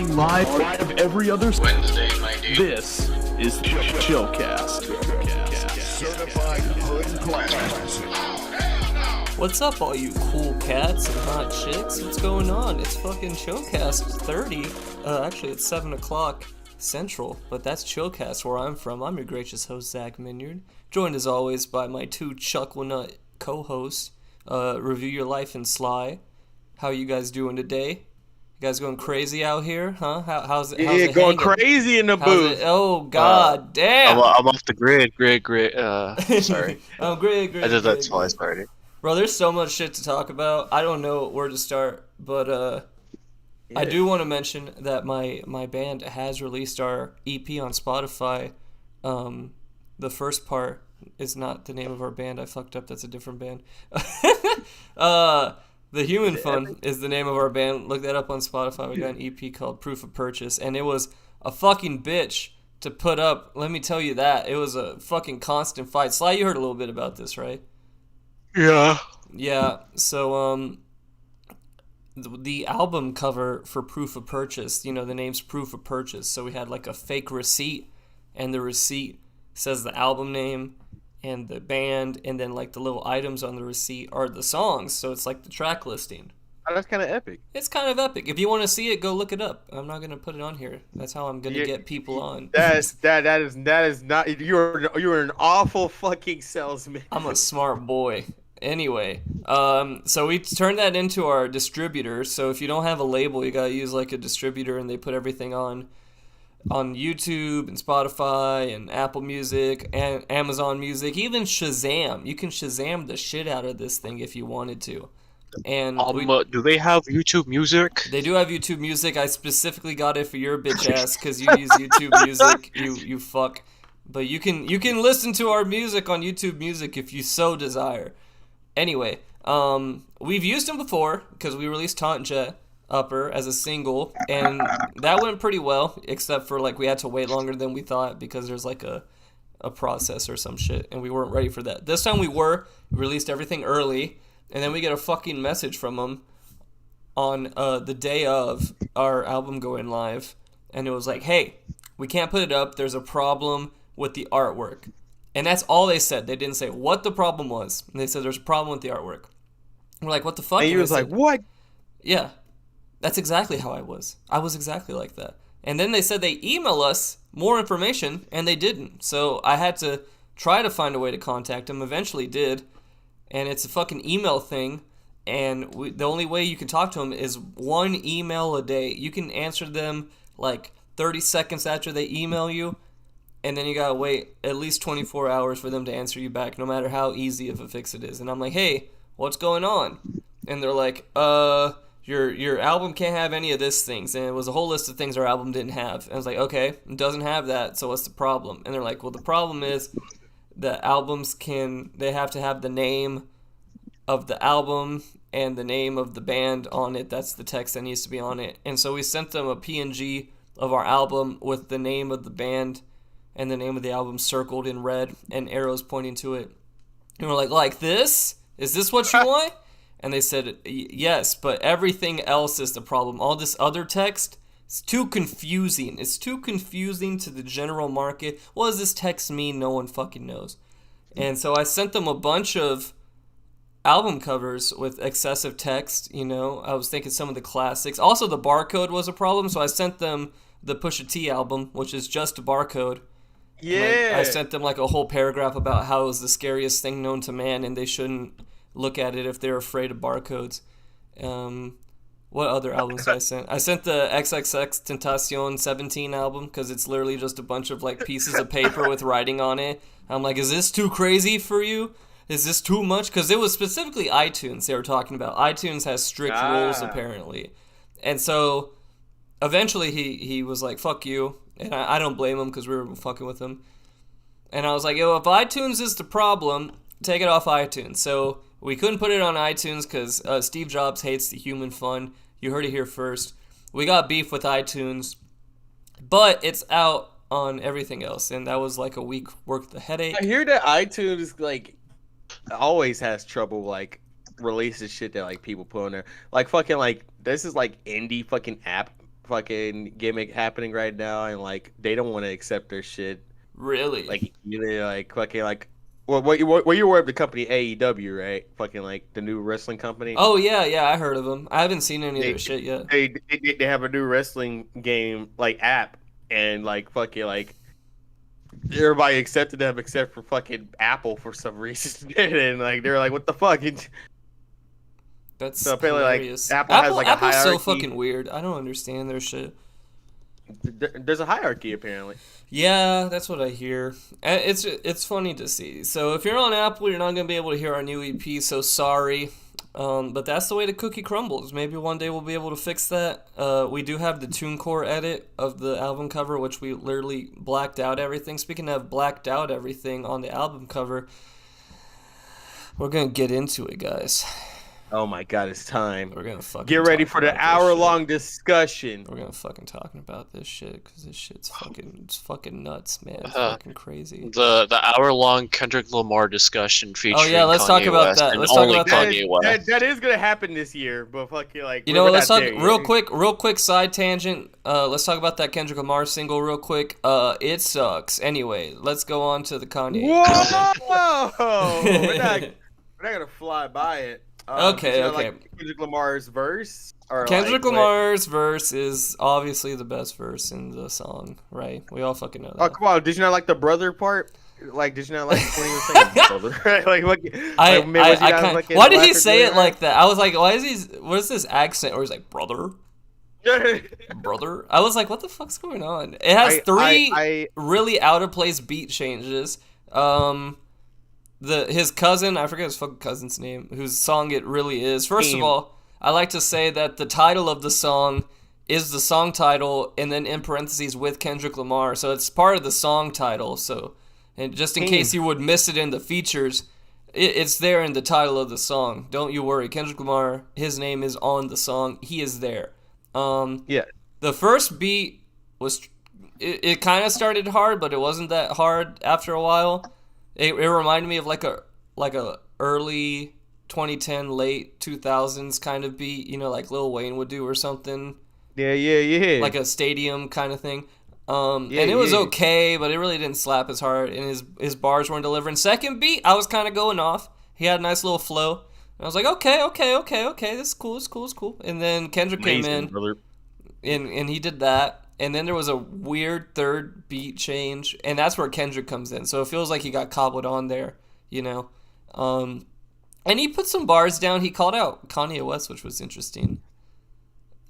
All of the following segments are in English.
Streaming live every other Wednesday, my dude. This is Chillcast. Certified hood classic. What's up, all you cool cats and hot chicks? What's going on? It's fucking Chillcast 30. Actually, it's 7 o'clock Central, but that's Chillcast where I'm from. I'm your gracious host, Zach Minyard, joined as always by my two Chucklenut co-hosts, Review Your Life and Sly. How you guys doing today? You guys going crazy out here, huh? How's it? Yeah, going hanging? crazy in the booth. Oh, god damn! I'm off the grid. Sorry. Oh, great. I did that twice already. Bro, there's so much shit to talk about. I don't know where to start, but I do want to mention that my band has released our EP on Spotify. The first part is not the name of our band. I fucked up. That's a different band. The Human Fun is the name of our band. Look that up on Spotify. We got an EP called Proof of Purchase, and it was a fucking bitch to put up. Let me tell you that. It was a fucking constant fight. Sly, you heard a little bit about this, right? Yeah. Yeah, so the album cover for Proof of Purchase, you know, the name's Proof of Purchase, so we had like a fake receipt, and the receipt says the album name and the band, and then like the little items on the receipt are the songs, so it's like the track listing. Oh, that's kind of epic. It's kind of epic. If you want to see it, go look it up. I'm not gonna put it on here. That's how I'm gonna get people on. That is not. You're an awful fucking salesman. I'm a smart boy. Anyway, so we turned that into our distributor. So if you don't have a label, you gotta use like a distributor, and they put everything on YouTube and Spotify and Apple Music and Amazon Music, even Shazam. You can Shazam the shit out of this thing if you wanted to. And do they have YouTube Music? They do have YouTube Music. I specifically got it for your bitch ass because you use YouTube Music. You fuck. But you can listen to our music on YouTube Music if you so desire. Anyway, we've used them before because we released Tainted Upper as a single, and that went pretty well, except for like we had to wait longer than we thought because there's like a process or some shit, and we weren't ready for that. This time we released everything early, and then we get a fucking message from them on the day of our album going live, and it was like, hey, we can't put it up, there's a problem with the artwork. And that's all they said. They didn't say what the problem was. And they said there's a problem with the artwork. We're like, what the fuck? And you was like, what? Yeah. That's exactly how I was. I was exactly like that. And then they said they email us more information, and they didn't. So I had to try to find a way to contact them. Eventually did. And it's a fucking email thing. And the only way you can talk to them is one email a day. You can answer them like 30 seconds after they email you. And then you gotta wait at least 24 hours for them to answer you back, no matter how easy of a fix it is. And I'm like, hey, what's going on? And they're like, your album can't have any of these things. And it was a whole list of things our album didn't have. And I was like, okay, it doesn't have that, so what's the problem? And they're like, well, the problem is the albums they have to have the name of the album and the name of the band on it. That's the text that needs to be on it. And so we sent them a PNG of our album with the name of the band and the name of the album circled in red and arrows pointing to it. And we're like this? Is this what you want? And they said, yes, but everything else is the problem. All this other text, it's too confusing. It's too confusing to the general market. What does this text mean? No one fucking knows. And so I sent them a bunch of album covers with excessive text, you know. I was thinking some of the classics. Also, the barcode was a problem, so I sent them the Pusha T album, which is just a barcode. Yeah. I sent them like a whole paragraph about how it was the scariest thing known to man, and they shouldn't look at it if they're afraid of barcodes. What other albums did I send? I sent the XXX Tentacion 17 album because it's literally just a bunch of like pieces of paper with writing on it. I'm like, is this too crazy for you? Is this too much? Because it was specifically iTunes they were talking about. iTunes has strict rules apparently. And so eventually he was like, fuck you. And I don't blame him because we were fucking with him. And I was like, yo, if iTunes is the problem, take it off iTunes. So we couldn't put it on iTunes because Steve Jobs hates the Human Fun. You heard it here first. We got beef with iTunes, but it's out on everything else. And that was like a week worth of headache. I hear that iTunes like always has trouble like releasing shit that like people put on there. Like fucking like this is like indie fucking app fucking gimmick happening right now, and like they don't want to accept their shit. Really? Like either like fucking like. Well, what you aware of the company AEW, right? Fucking like the new wrestling company. Oh yeah, yeah, I heard of them. I haven't seen any of They their shit yet. they have a new wrestling game like app, and like fucking like everybody accepted them except for fucking Apple for some reason, and like they're like, what the fuck? That's So apparently, like, hilarious. Apple has, like, a Apple's so hierarchy. fucking weird. I don't understand their shit. There's a hierarchy apparently. Yeah, that's what I hear. It's funny to see. So if you're on Apple, you're not gonna be able to hear our new EP. So sorry, but that's the way the cookie crumbles. Maybe one day we'll be able to fix that. We do have the TuneCore edit of the album cover, which we literally blacked out everything. Speaking of blacked out everything on the album cover, we're gonna get into it, guys. Oh my god, it's time. We're gonna fucking Get ready talk for the about this hour-long discussion. We're gonna fucking talking about this shit because this shit's fucking nuts, man. It's Uh, fucking crazy. The hour-long Kendrick Lamar discussion featuring Oh, yeah, let's Kanye talk about West that. and Let's talk only about that. Kanye West. That is gonna happen this year, but fucking like You know what? we're Let's not talk there yet. real quick side tangent. Let's talk about that Kendrick Lamar single real quick. It sucks. Anyway, let's go on to the Kanye. Whoa! we're not gonna fly by it. Okay, did you okay. Like Kendrick Lamar's verse, or Kendrick like, what? Lamar's verse is obviously the best verse in the song, right? We all fucking know that. Oh come on! Did you not like the brother part? Like, did you not like when he was saying brother? Like, what? I kind kind. Why did he say it like that? I was like, why is he? What is this accent? Or he's like, brother, brother. I was like, what the fuck's going on? It has three really out of place beat changes. His cousin, I forget his fucking cousin's name, whose song it really is. First of all, I like to say that the title of the song is the song title, and then in parentheses with Kendrick Lamar, so it's part of the song title. So, and just in case you would miss it in the features, it's there in the title of the song. Don't you worry, Kendrick Lamar, his name is on the song. He is there. Yeah. The first beat was, it kind of started hard, but it wasn't that hard after a while. It reminded me of like a early 2010, late 2000s kind of beat, you know, like Lil Wayne would do or something. Yeah. Like a stadium kind of thing. And it was okay, but it really didn't slap as hard, and his bars weren't delivering. Second beat, I was kind of going off. He had a nice little flow. And I was like, okay, this is cool. And then Kendrick came in, brother. and he did that. And then there was a weird third beat change, and that's where Kendrick comes in. So it feels like he got cobbled on there, you know. And he put some bars down. He called out Kanye West, which was interesting.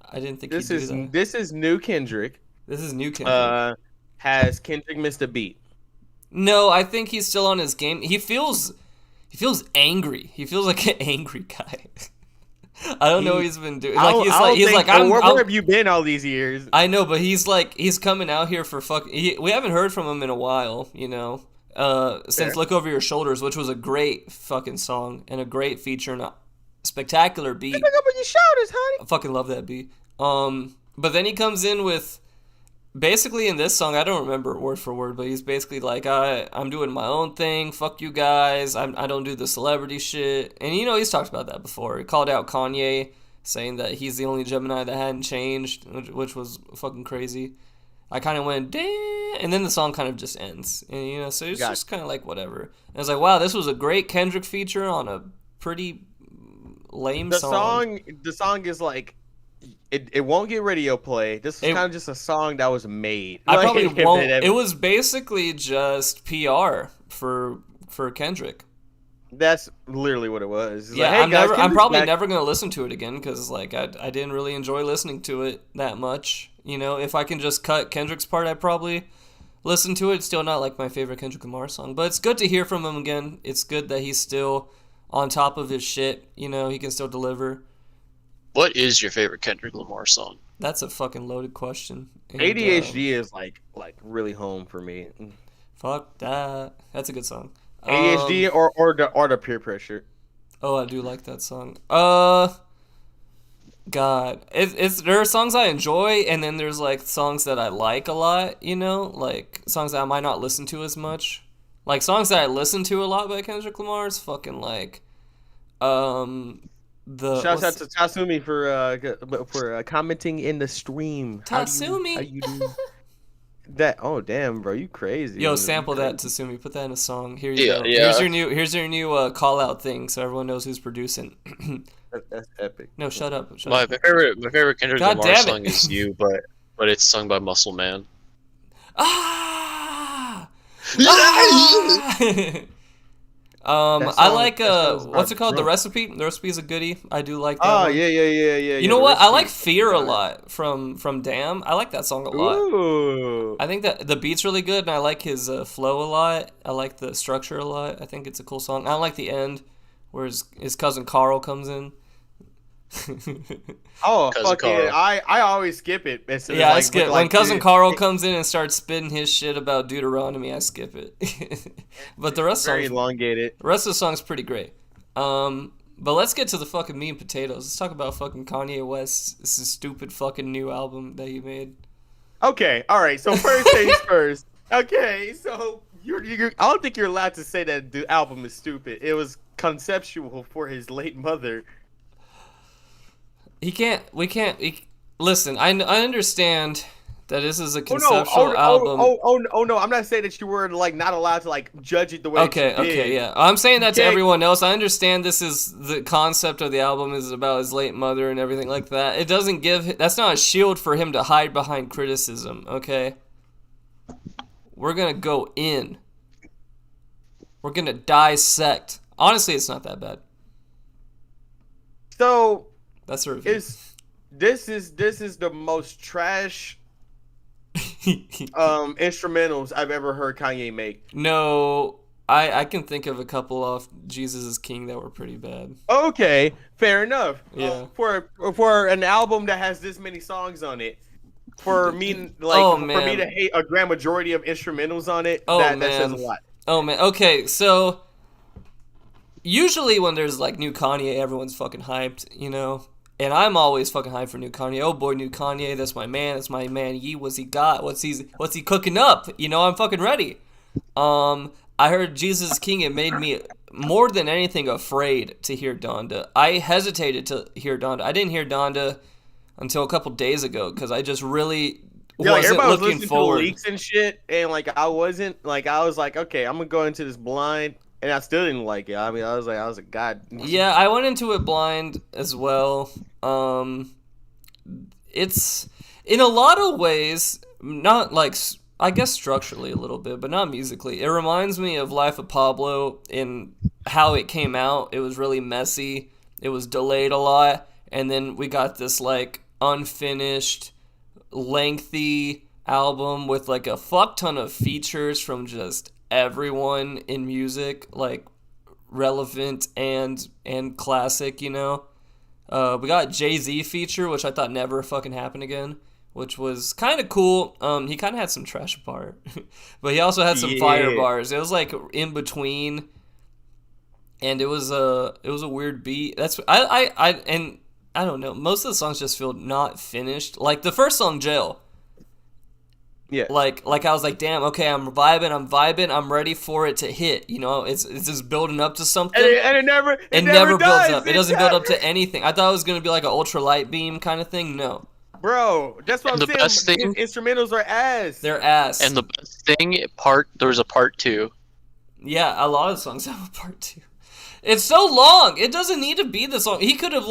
I didn't think he'd do that. This is new Kendrick. This is new Kendrick. Has Kendrick missed a beat? No, I think he's still on his game. He feels angry. He feels like an angry guy. I don't know what he's been doing. Like he's like, where have you been all these years? I know, but he's coming out here for we haven't heard from him in a while, you know. Since Look Over Your Shoulders, which was a great fucking song and a great feature and a spectacular beat. Look up on your shoulders, honey. I fucking love that beat. But then he comes in with, basically in this song, I don't remember word for word, but he's basically like, I'm doing my own thing. Fuck you guys. I don't do the celebrity shit. And you know, he's talked about that before. He called out Kanye, saying that he's the only Gemini that hadn't changed, which was fucking crazy. I kind of went, damn, and then the song kind of just ends. And you know, so it's just kind of like whatever. And I was like, wow, this was a great Kendrick feature on a pretty lame song. The song is like, it won't get radio play. This is kind of just a song that was made. I probably won't. It was basically just PR for Kendrick. That's literally what it was. It's Yeah, like, hey, I'm probably never gonna listen to it again because like I didn't really enjoy listening to it that much. You know, if I can just cut Kendrick's part, I'd probably listen to it. It's still not like my favorite Kendrick Lamar song, but it's good to hear from him again. It's good that he's still on top of his shit. You know, he can still deliver. What is your favorite Kendrick Lamar song? That's a fucking loaded question. And, ADHD is like really home for me. Fuck that. That's a good song. ADHD or the peer pressure. Oh, I do like that song. God, there are songs I enjoy, and then there's like songs that I like a lot. You know, like songs that I might not listen to as much. Like songs that I listen to a lot by Kendrick Lamar is fucking like, Shouts out to Tatsumi for commenting in the stream. Tatsumi. How you do that? Oh damn, bro, you crazy. Yo, sample that, Tatsumi. Put that in a song. Here you Yeah, go. yeah. Here's your new call out thing, so everyone knows who's producing. That's epic. No, shut up. My favorite Kendrick God Lamar damn it. song is "You," but it's sung by Muscle Man. Ah! Ah! I like what's it called? The Recipe. The Recipe is a goodie. I do like that. Oh one. yeah. You know what? I like Fear a lot from Damn. I like that song a lot. Ooh. I think that the beat's really good, and I like his flow a lot. I like the structure a lot. I think it's a cool song. I don't like the end, where his cousin Carl comes in. Oh Cousin fuck yeah! Carl. I always skip it. Yeah, I skip when cousin Carl comes in and starts spitting his shit about Deuteronomy. I skip it. But the rest very of elongated. the rest of the song's pretty great. But let's get to the fucking meat and potatoes. Let's talk about fucking Kanye West's stupid fucking new album that he made. Okay, all right. So first things first. Okay, so you're I don't think you're allowed to say that the album is stupid. It was conceptual for his late mother. Listen, I understand that this is a conceptual album. Oh no! I'm not saying that you were like not allowed to like judge it the way. Okay, yeah. I'm saying that to everyone else. I understand this is the concept of the album is about his late mother and everything like that. It doesn't that's not a shield for him to hide behind criticism. Okay, we're gonna go in. We're gonna dissect. Honestly, it's not that bad. So. That's a review. This is the most trash instrumentals I've ever heard Kanye make. No, I can think of a couple off Jesus is King that were pretty bad. Okay, fair enough. Yeah. For an album that has this many songs on it, for me for me to hate a grand majority of instrumentals on it, that says a lot. Oh man. Okay, so usually when there's like new Kanye, everyone's fucking hyped, you know? And I'm always fucking hyped for new Kanye. Oh boy, new Kanye, that's my man, Yee, what's he got? What's he cooking up? You know, I'm fucking ready. I heard Jesus King, it made me more than anything afraid to hear Donda. I hesitated to hear Donda. I didn't hear Donda until a couple days ago because I just really wasn't looking forward. To leaks and shit, and like I was like, okay, I'm gonna go into this blind. And I still didn't like it. I mean, I was like, God. Yeah, I went into it blind as well. It's in a lot of ways not like, I guess structurally a little bit, but not musically. It reminds me of Life of Pablo in how it came out. It was really messy. It was delayed a lot, and then we got this like unfinished, lengthy album with like a fuck ton of features from just everyone in music, like relevant and classic, you know. We got Jay-Z feature, which I thought never fucking happened again, which was kind of cool. He kind of had some trash part, but he also had some fire bars. It was like in between, and it was a weird beat. That's I don't know. Most of the songs just feel not finished. Like the first song, Jail. Yeah. Like I was like, damn, okay, I'm vibing, I'm ready for it to hit. You know, it's just building up to something. And it never builds up. It doesn't build up to anything. I thought it was gonna be like an ultralight beam kind of thing. No. Bro, that's what I'm saying. Instrumentals are ass. They're ass. And the best thing, there was a part 2. Yeah, a lot of songs have a part 2. It's so long. It doesn't need to be this long. He could have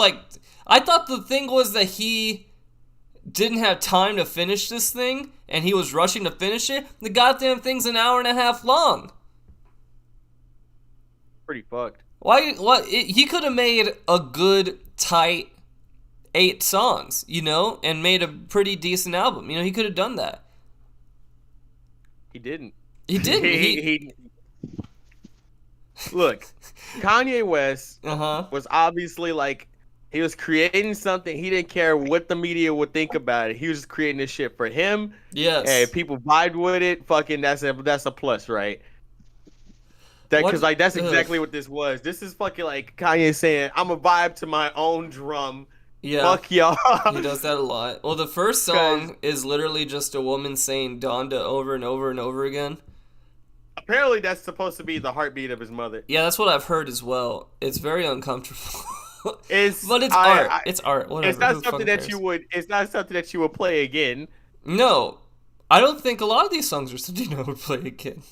I thought the thing was that he didn't have time to finish this thing, and he was rushing to finish it. The goddamn thing's an hour and a half long. Pretty fucked. Why? What? He could have made a good, tight 8 songs, you know, and made a pretty decent album. You know, he could have done that. He didn't. He didn't. he Look, Kanye West was obviously like, he was creating something. He didn't care what the media would think about it. He was just creating this shit for him. Yes. And people vibed with it. Fucking, that's a plus, right? Because like that's exactly what this was. This is fucking like Kanye saying, "I'm a vibe to my own drum." Yeah. Fuck y'all. He does that a lot. Well, the first song is literally just a woman saying Donda over and over and over again. Apparently, that's supposed to be the heartbeat of his mother. Yeah, that's what I've heard as well. It's very uncomfortable. It's But it's art. It's art. Whatever. It's not Who something fucking that cares? you would. It's not something that you would play again. No, I don't think a lot of these songs are something I would play again.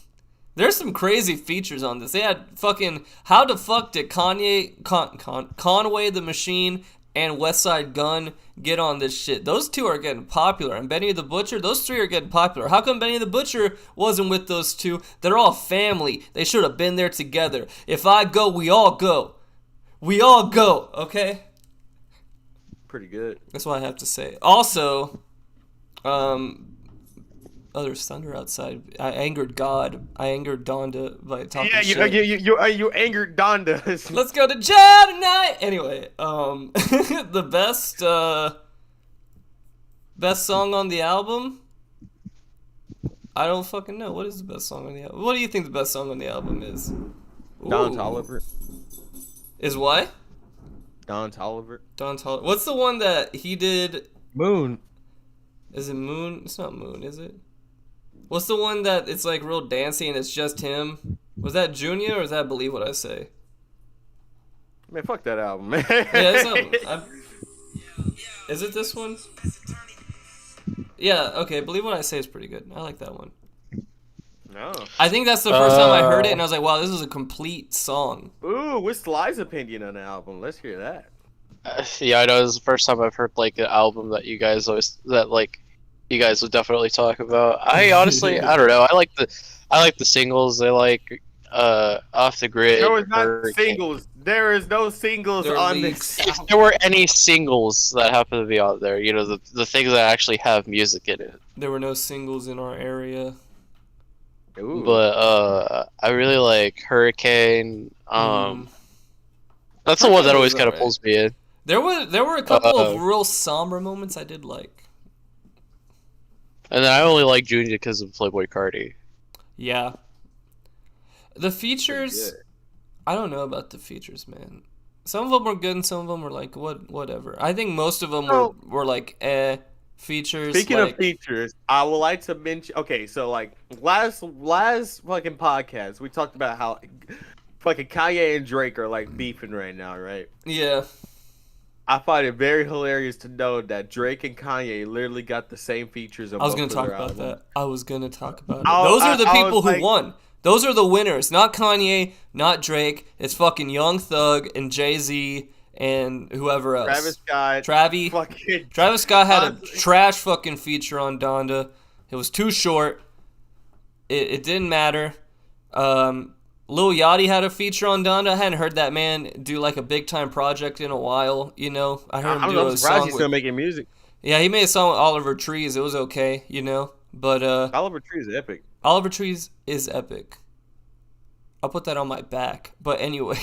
There's some crazy features on this. They had fucking how the fuck did Conway the Machine and Westside Gun get on this shit? Those two are getting popular, and Benny the Butcher. Those three are getting popular. How come Benny the Butcher wasn't with those two? They're all family. They should have been there together. If I go, we all go. We all go. Okay. Pretty good. That's what I have to say. Also, there's thunder outside. I angered God. I angered Donda by talking shit. You angered Donda. Let's go to jail tonight. Anyway, the best song on the album. I don't fucking know. What is the best song on the album? What do you think the best song on the album is? Don Ooh. Toliver. Is what? Don Toliver. Don Toliver. What's the one that he did? Moon. Is it Moon? It's not Moon, is it? What's the one that it's like real dancey and it's just him? Was that Junior or is that Believe What I Say? Man, fuck that album, man. Yeah, is it this one? Yeah, okay. Believe What I Say is pretty good. I like that one. No. I think that's the first time I heard it and I was like, wow, this is a complete song. Ooh, what's Sly's opinion on the album? Let's hear that. Yeah, I know this is the first time I've heard like an album that you guys you guys would definitely talk about. I honestly, I don't know. I like the singles. I like Off the Grid. There was not Hurricane. singles. There is no singles There on leaks. this. If there were any singles that happen to be out there, you know, the things that actually have music in it. There were no singles in our area. Ooh. But I really like Hurricane. That's the one that always kind of alright. pulls me in. There were a couple of real somber moments I did like. And then I only like Junior because of Playboy Cardi. Yeah. The features, Good. I don't know about the features, man. Some of them were good and some of them were like whatever. I think most of them were like features. Speaking like, of features, I would like to mention. Okay, so like last fucking podcast, we talked about how fucking Kanye and Drake are like beefing right now, right? yeah. I find it very hilarious to know that Drake and Kanye literally got the same features. I was going gonna to talk about that. I was gonna talk about it. I- Those are the I people was who like- won. Those are the winners. Not Kanye, not Drake. It's fucking Young Thug and Jay-Z and whoever else. Travis Scott, fucking Travis Scott had a Honestly. trash fucking feature on Donda. It was too short. It didn't matter. Lil Yachty had a feature on Donda. I hadn't heard that man do like a big time project in a while. You know, I heard him I'm do a surprised song he's still with. making music. Yeah, he made a song with Oliver Trees. It was okay. You know, but Oliver Tree is epic. Oliver Trees is epic. I'll put that on my back. But anyway.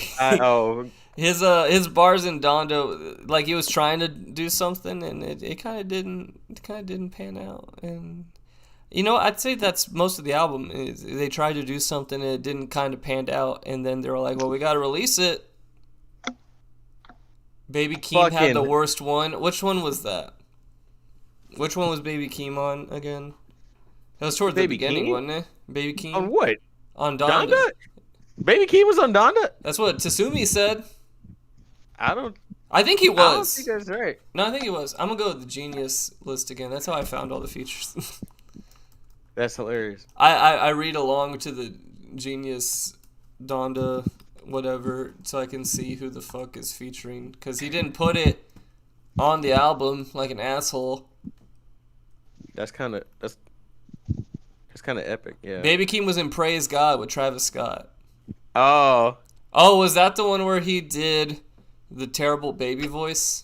His bars in Donda, like he was trying to do something and it kind of didn't pan out. And you know, I'd say that's most of the album is they tried to do something and it didn't kind of pan out, and then they were like, well, we got to release it. Baby Keem had the worst one. Which one was that? Which one was Baby Keem on again? That was towards the beginning, wasn't it? Baby Keem On what? on Donda. Donda? Baby Keem was on Donda? That's what Tasumi said. I think he I don't was. think that's right. No, I think it was. I'm gonna go with the Genius list again. That's how I found all the features. That's hilarious. I read along to the Genius Donda whatever so I can see who the fuck is featuring, because he didn't put it on the album like an asshole. That's kind of epic. Yeah. Baby Keem was in Praise God with Travis Scott. Oh. Oh, was that the one where he did the terrible baby voice?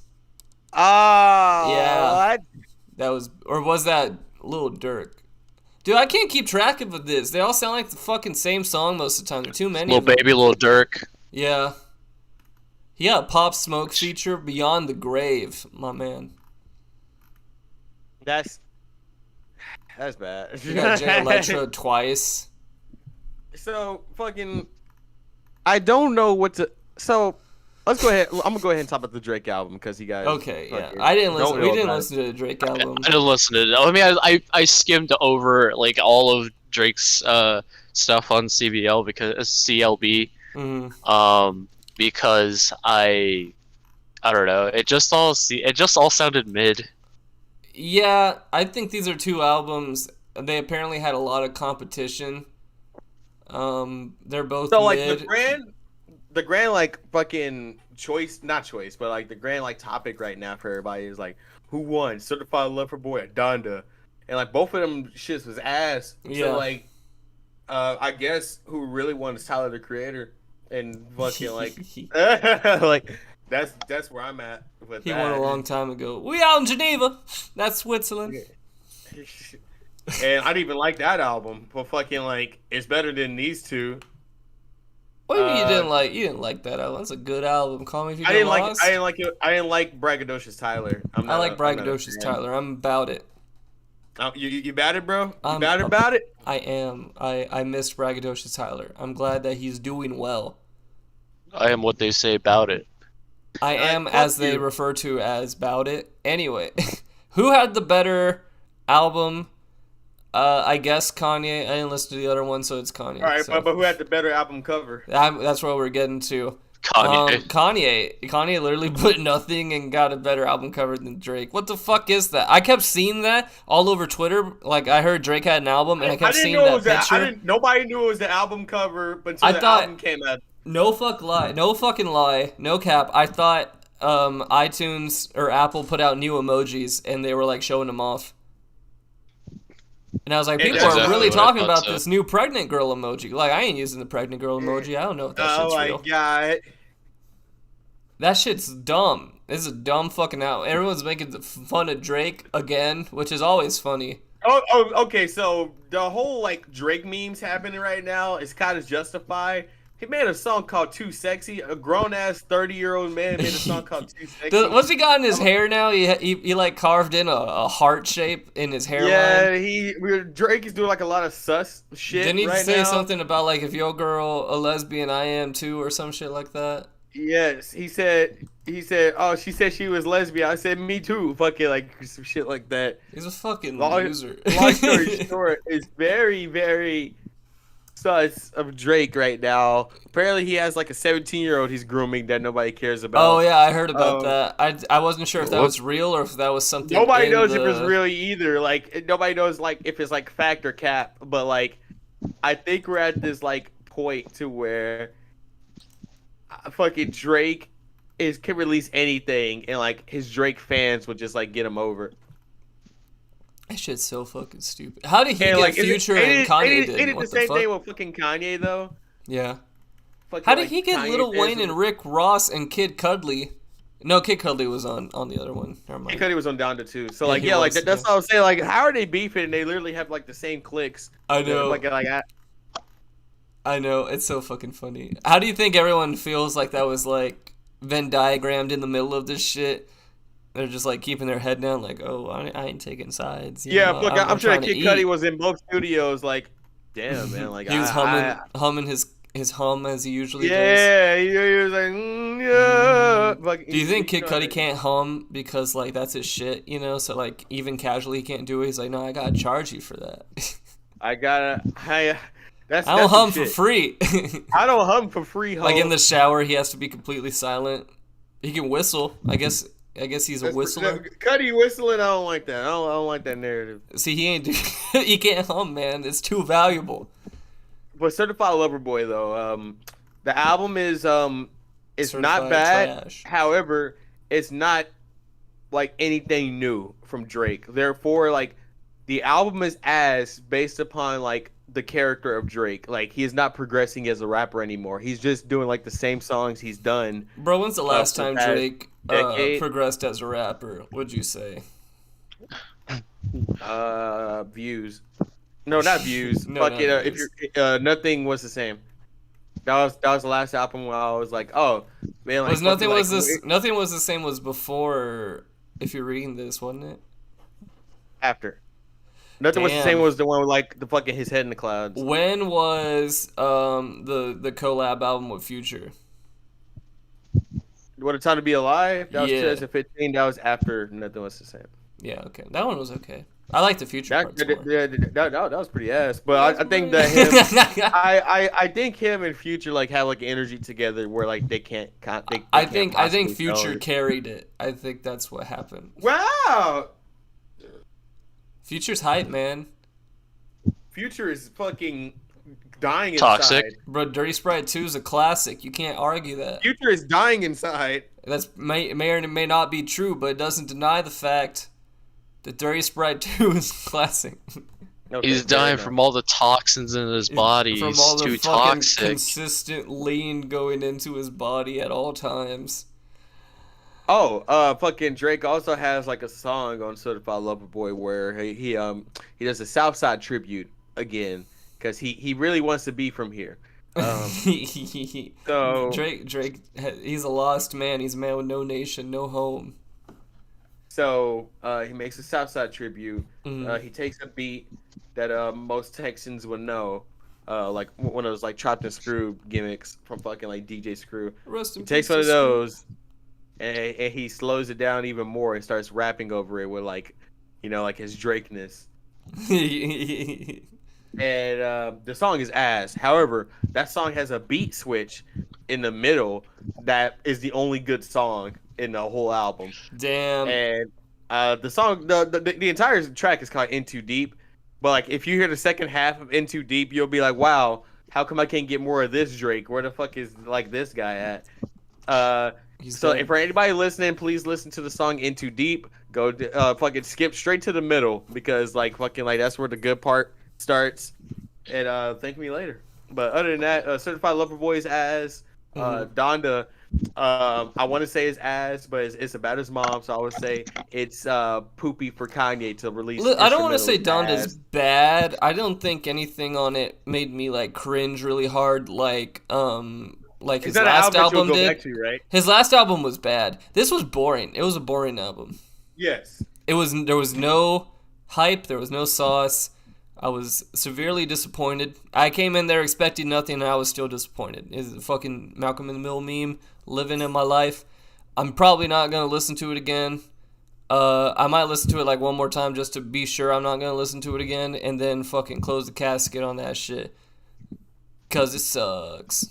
Oh. Yeah. What? That was, or was that Lil Durk? Dude, I can't keep track of this. They all sound like the fucking same song most of the time. There are too many. Lil of them. Baby, Lil Durk. Yeah. He got a Pop Smoke feature, Beyond the Grave, my man. That's bad. He got Jay Electra twice. So fucking, I don't know what to. So let's go ahead. I'm gonna go ahead and talk about the Drake album because you guys. Okay, yeah. fucking I didn't listen. don't We know didn't about it. listen to the Drake album. I didn't listen to it. I mean, I skimmed over like all of Drake's stuff on CBL because CLB. Mhm. Because I I don't know. It just all sounded mid. Yeah, I think these are two albums. They apparently had a lot of competition. They're both So like mid. the grand like fucking choice, not choice, but like the grand like topic right now for everybody is like who won Certified Lover Boy or Donda, and like both of them shits was ass. Yeah. So like, I guess who really won is Tyler the Creator, and fucking like, like that's where I'm at with He that. won a long time ago. We out in Geneva. That's Switzerland. And I didn't even like that album, but fucking like it's better than these two. What do you mean you didn't like? You didn't like that album. That's a good album. Call Me If You I Get didn't Lost. like it. I didn't like Braggadocious Tyler. I like Braggadocious Tyler. I'm about it. You bad it, bro? You I'm bad about it? I am. I missed Braggadocious Tyler. I'm glad that he's doing well. I am what they say about it. I am, fuck as they you. refer to as Bout It. Anyway, who had the better album? I guess Kanye. I didn't listen to the other one, so it's Kanye. All right, so. but who had the better album cover? That's what we're getting to. Kanye. Kanye literally put nothing and got a better album cover than Drake. What the fuck is that? I kept seeing that all over Twitter. Like, I heard Drake had an album, and I kept seeing that picture. Nobody knew it was the album cover until I the thought- album came out. No fucking lie, no cap. I thought iTunes or Apple put out new emojis, and they were like showing them off. And I was like, Yeah, people that's are exactly really what I talking thought, about so. this new pregnant girl emoji. Like, I ain't using the pregnant girl emoji. I don't know if that Oh shit's my real. god! That shit's dumb. This is a dumb fucking out. Everyone's making fun of Drake again, which is always funny. Oh, okay. So the whole like Drake memes happening right now is kind of justified. He made a song called "Too Sexy." A grown ass 30-year-old man made a song called "Too Sexy." What's he got in his hair now? He like carved in a heart shape in his hairline. Yeah, Drake is doing like a lot of sus shit. Didn't he right say now. something about like if your girl a lesbian, I am too, or some shit like that? Yes, he said. Oh, she said she was lesbian. I said me too. Fucking like some shit like that. He's a fucking Long loser. story short, is very, very sus of Drake right now. Apparently, he has like a 17-year-old he's grooming that nobody cares about. Oh yeah, I heard about that. I wasn't sure if that was real or if that was something. Nobody in knows the... if it's real either. Like nobody knows like if it's like fact or cap. But like, I think we're at this like point to where fucking Drake can release anything, and like his Drake fans would just like get him over. That shit's so fucking stupid. How did he And get like, Future and Kanye ain't did? it What the the same fuck? thing with fucking Kanye though? Yeah. Fucking, How did like, he get Kanye Lil fans Wayne would- and Rick Ross and Kid Cudley? No, Kid Cudley was on the other one. Never mind. Because he was on Donda too. So Yeah, like he yeah, like was, that's yeah. what I was saying. Like how are they beefing? And they literally have like the same clicks. I know. Like I know. It's so fucking funny. How do you think everyone feels like that was like Venn diagrammed in the middle of this shit? They're just like keeping their head down, like, oh, I ain't taking sides. you yeah, know, look, I'm sure trying that to Kid Cudi eat. was in both studios. Like, damn man, like He was humming his hum as he usually does. yeah, he was like, yeah. Like, Do you think Kid know, Cudi can't hum because like that's his shit, you know? So like even casually he can't do it. He's like, no, I gotta charge you for that. That's I don't some hum for shit. free. I don't hum for free. Like in the shower, he has to be completely silent. He can whistle. I guess he's a whistler. Cudi whistling, I don't like that. I don't like that narrative. See, he can't hum, man. It's too valuable. But Certified Lover Boy though, the album is it's not Certified bad. trash. However, it's not like anything new from Drake. Therefore, like the album is ass based upon like the character of Drake. Like he is not progressing as a rapper anymore. He's just doing like the same songs he's done. Bro, when's the last for time that Drake decade. progressed as a rapper? Would you say? Views. No, not views. No, Fuck not it. If views. you're nothing was the same. That was the last album where I was like, oh man, like Was nothing fucking, was like, this? Nothing was the same. Was before. If you're reading this, wasn't it? after. Nothing was the Damn. same was the one with like the fucking his head in the clouds. When was the collab album with Future? What a Time to Be Alive. That was Yeah. 2015. That was after Nothing Was the Same. Yeah, okay, that one was okay. I like the Future parts more. That was pretty ass. But I think that him, I think him and Future like have like energy together where like they can't. I think possibly Future tell. carried it. I think that's what happened. Wow, Future's hype, man. Future is fucking dying Toxic. inside. Bro, Dirty Sprite 2 is a classic. You can't argue that. Future is dying inside. That's may or may not be true, but it doesn't deny the fact that Dirty Sprite 2 is classic. Okay, He's fair dying enough. from all the toxins in his body. From He's all the too fucking toxic. consistent lean going into his body at all times. Oh, fucking Drake also has like a song on Certified Lover Boy where he does a Southside tribute again because he really wants to be from here. So Drake, he's a lost man. He's a man with no nation, no home. So he makes a Southside tribute. Mhm. He takes a beat that most Texans would know, like one of those like chopped and screw gimmicks from fucking like DJ Screw. Rest in He takes peace, one of Screw. those, and he slows it down even more and starts rapping over it with like, like his Drakeness. And the song is ass. However, that song has a beat switch in the middle that is the only good song in the whole album. Damn. And the song, the entire track is called In Too Deep. But like, if you hear the second half of In Too Deep, you'll be like, "Wow, how come I can't get more of this Drake? Where the fuck is like this guy at?" He's So dead. for anybody listening, please listen to the song In Too Deep. Go fucking skip straight to the middle because like fucking like that's where the good part starts. And thank me later. But other than that, Certified Lover Boy is ass. Donda, I want to say is ass, but it's about his mom, so I would say it's poopy for Kanye to release. I don't want to say instrumental Donda's ass. bad. I don't think anything on it made me like cringe really hard like Is his that an last album album you'll go did. back to, right? His last album was bad. This was boring. It was a boring album. Yes. There was no hype, there was no sauce. I was severely disappointed. I came in there expecting nothing and I was still disappointed. Is a fucking Malcolm in the Middle meme living in my life. I'm probably not going to listen to it again. I might listen to it like one more time just to be sure I'm not going to listen to it again and then fucking close the casket on that shit. Cuz it sucks.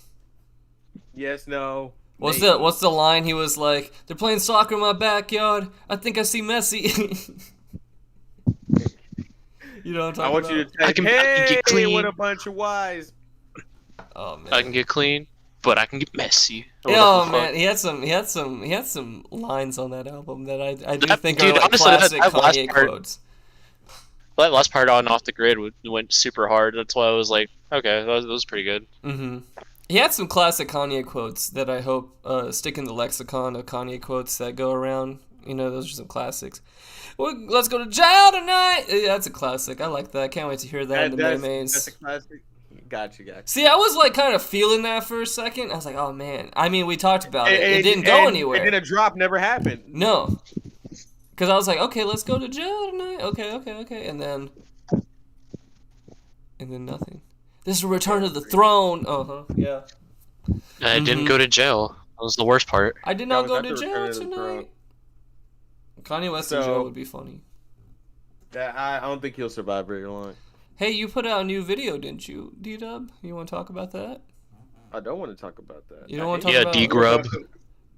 Yes. No. What's maybe. the line he was like, "They're playing soccer in my backyard. I think I see Messi." You know what I'm I talking want about? you to I type, can "Hey, get clean. what a bunch of wise." Oh man. I can get clean, but I can get messy. Or Yeah, whatever the man, fuck. he had some lines on that album that I do That- think dude, are like honestly, that classic last Kanye part- quotes. That last part on Off the Grid went super hard. That's why I was like, okay, that was pretty good. Mm-hmm. He had some classic Kanye quotes that I hope stick in the lexicon of Kanye quotes that go around. You know, those are some classics. Well, let's go to jail tonight. Yeah, that's a classic. I like that. I can't wait to hear that in the That's memes. a classic. Gotcha. See, I was like kind of feeling that for a second. I was like, oh man. I mean, we talked about it. It didn't go anywhere. And then a drop never happened. No. Because I was like, okay, let's go to jail tonight. Okay. And then nothing. This is a return to the throne. Uh-huh. Yeah. I didn't go to jail. That was the worst part. I did not was go not to the jail return of the throne. tonight. Kanye West in So- jail would be funny. I don't think he'll survive very long. Hey, you put out a new video, didn't you, D-Dub? You want to talk about that? I don't want to talk about that. You don't want to talk Yeah, about D-Grub.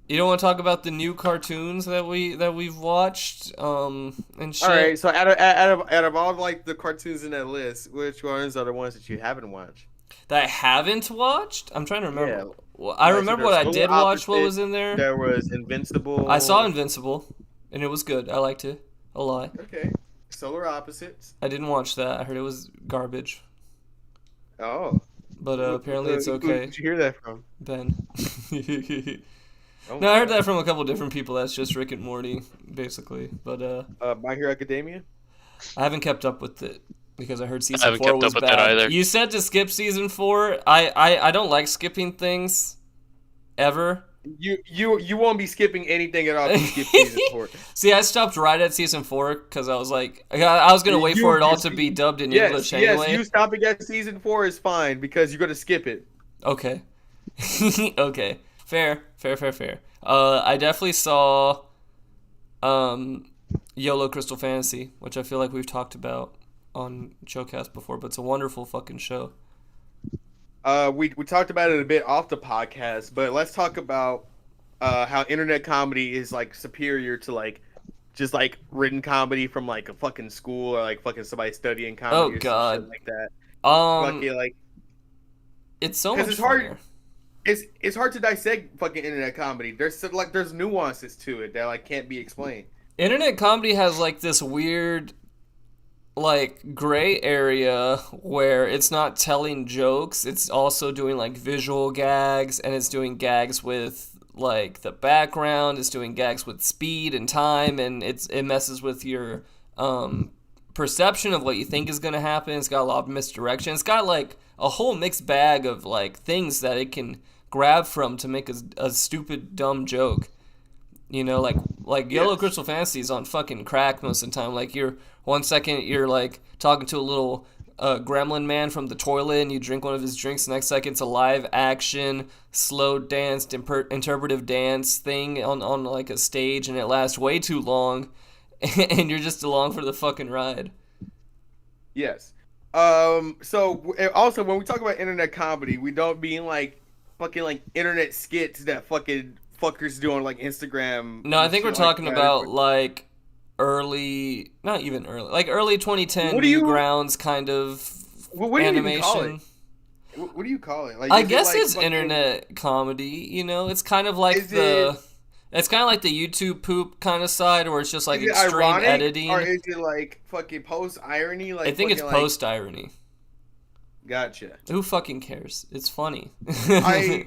You don't want to talk about the new cartoons that we've watched and shit. All right, so out of all like the cartoons in that list, which ones are the ones that you haven't watched? That I haven't watched? I'm trying to remember. Yeah. Well, I Right, so remember what there's I Solar did watch. What Opposite, was in there? There was Invincible. I saw Invincible, and it was good. I liked it a lot. Okay. Solar Opposites. I didn't watch that. I heard it was garbage, Oh. but apparently it's Who okay. did you hear that from? Ben. Oh No, I heard my that from a couple different people. That's just Rick and Morty, basically. But God. My Hero Academia. I haven't kept up with it because I heard season haven't 4 kept was up with bad. that either. You said to skip season 4. I don't like skipping things ever. You won't be skipping anything at all if you skip season 4. See, I stopped right at season 4 because I was like, I was gonna wait for it all to be dubbed in English anyway. Yes, you stopping at season 4 is fine because you're gonna skip it. Okay. Okay. Fair. I definitely saw YOLO Crystal Fantasy, which I feel like we've talked about on Chillcast before, but it's a wonderful fucking show. We talked about it a bit off the podcast, but let's talk about how internet comedy is like superior to like just like written comedy from like a fucking school or like fucking somebody studying comedy Oh or some God. shit like that. Fucking like It's so 'cause much it's hard- funnier. it's hard to dissect fucking internet comedy. There's nuances to it that like can't be explained. Internet comedy has like this weird like gray area where it's not telling jokes, it's also doing like visual gags, and it's doing gags with like the background, it's doing gags with speed and time, and it messes with your perception of what you think is going to happen. It's got a lot of misdirection. It's got like a whole mixed bag of like things that it can grab from to make a stupid dumb joke. You know, like Yellow Yes. Crystal Fantasy is on fucking crack most of the time. Like you're 1 second you're like talking to a little gremlin man from the toilet, and you drink one of his drinks. The next second it's a live action slow danced interpretive dance thing on like a stage, and it lasts way too long, and you're just along for the fucking ride. Yes. So also when we talk about internet comedy, we don't mean like fucking like internet skits that fucking fuckers do on like Instagram. No, I think we're shit like talking that. about like early, not even early, like early 2010 What do you- Newgrounds kind of What do you even call animation. it? What do you call it? Like, I is it guess like it's fucking- internet comedy. You know, it's kind of like Is it's kind of like the YouTube poop kind of side, where it's just like Is it extreme ironic, editing. or is it like fucking post irony? Like I think it's fucking, like- post irony. Gotcha. Who fucking cares? It's funny. I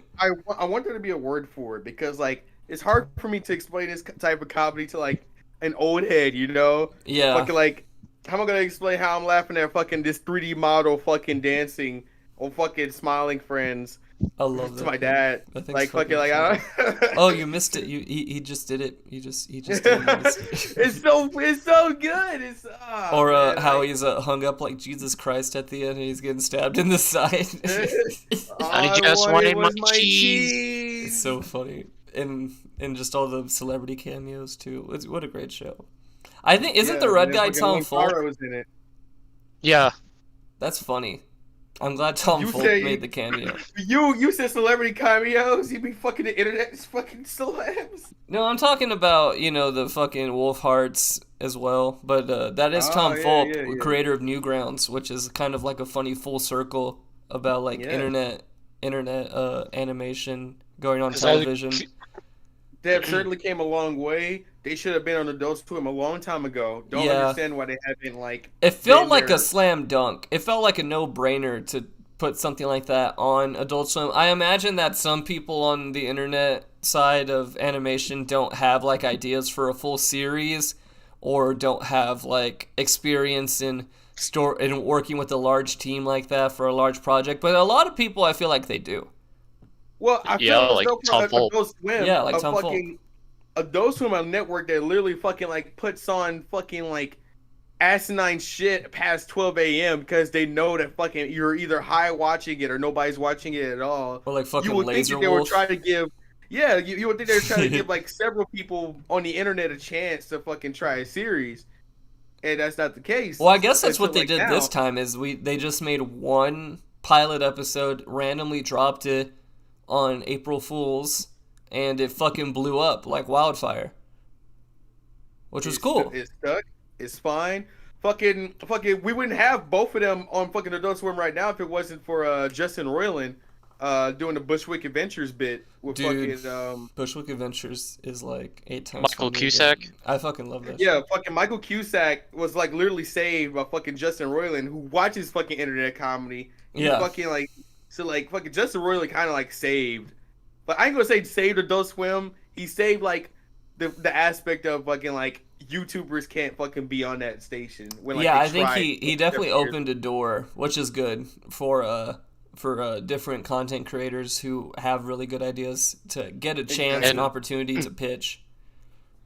want there to be a word for it, because like it's hard for me to explain this type of comedy to like an old head, you know? Yeah. Fucking like, how am I gonna explain how I'm laughing at fucking this 3D model fucking dancing on fucking Smiling Friends I love to that. my dad? I think Like it's fucking fucking like I Oh, you missed it. He just did it. He just did it. it's so good. It's Or man, how like, he's hung up like Jesus Christ at the end, and he's getting stabbed in the side. all I just wanted was my cheese. It's so funny, and just all the celebrity cameos too. What a great show! I think isn't the red guy Tom Folk? Was in it. Yeah. That's funny. I'm glad Tom You Folk say- made the cameo. You said celebrity cameos. You be fucking the internet is fucking celebs. No, I'm talking about the fucking Wolf Hearts as well. But that is Oh, Tom yeah, Folk, yeah, yeah. creator of Newgrounds, which is kind of like a funny full circle about like Yeah. internet animation going on Is that- television. They have certainly came a long way. They should have been on Adult Swim a long time ago. Don't Yeah. understand why they haven't like. It felt been like a there. slam dunk. It felt like a no-brainer to put something like that on Adult Swim. I imagine that some people on the internet side of animation don't have like ideas for a full series, or don't have like experience in working with a large team like that for a large project. But a lot of people, I feel like they do. Well, I feel Yeah, as like though Tom for Folk. Adult Swim, Yeah, like a Tom fucking Adult Swim, a network that literally fucking like puts on fucking like asinine shit past 12 a.m. because they know that fucking you're either high watching it or nobody's watching it at all. Or like fucking You would think Laser that they were Wolf. trying to give, yeah, you would think they were trying to give like several people on the internet a chance to fucking try a series, and that's not the case. Well, I guess that's until, what they like, did now. this time. Is they just made one pilot episode, randomly dropped it on April Fools, and it fucking blew up like wildfire, which was cool. It's stuck. It's fine. Fucking, we wouldn't have both of them on fucking Adult Swim right now if it wasn't for Justin Roiland doing the Bushwick Adventures bit with Dude. fucking Bushwick Adventures is like 8 times. Michael funnier Cusack? than- I fucking love that. yeah, fucking Michael Cusack was like literally saved by fucking Justin Roiland, who watches fucking internet comedy. He Yeah. fucking like fucking Justin Roiland kind of like saved, but I ain't gonna say saved Adult Swim. He saved like the aspect of fucking like YouTubers can't fucking be on that station. When, like, Yeah, they I think try he definitely opened a door, which is good for different content creators who have really good ideas to get a chance, And- an opportunity to pitch.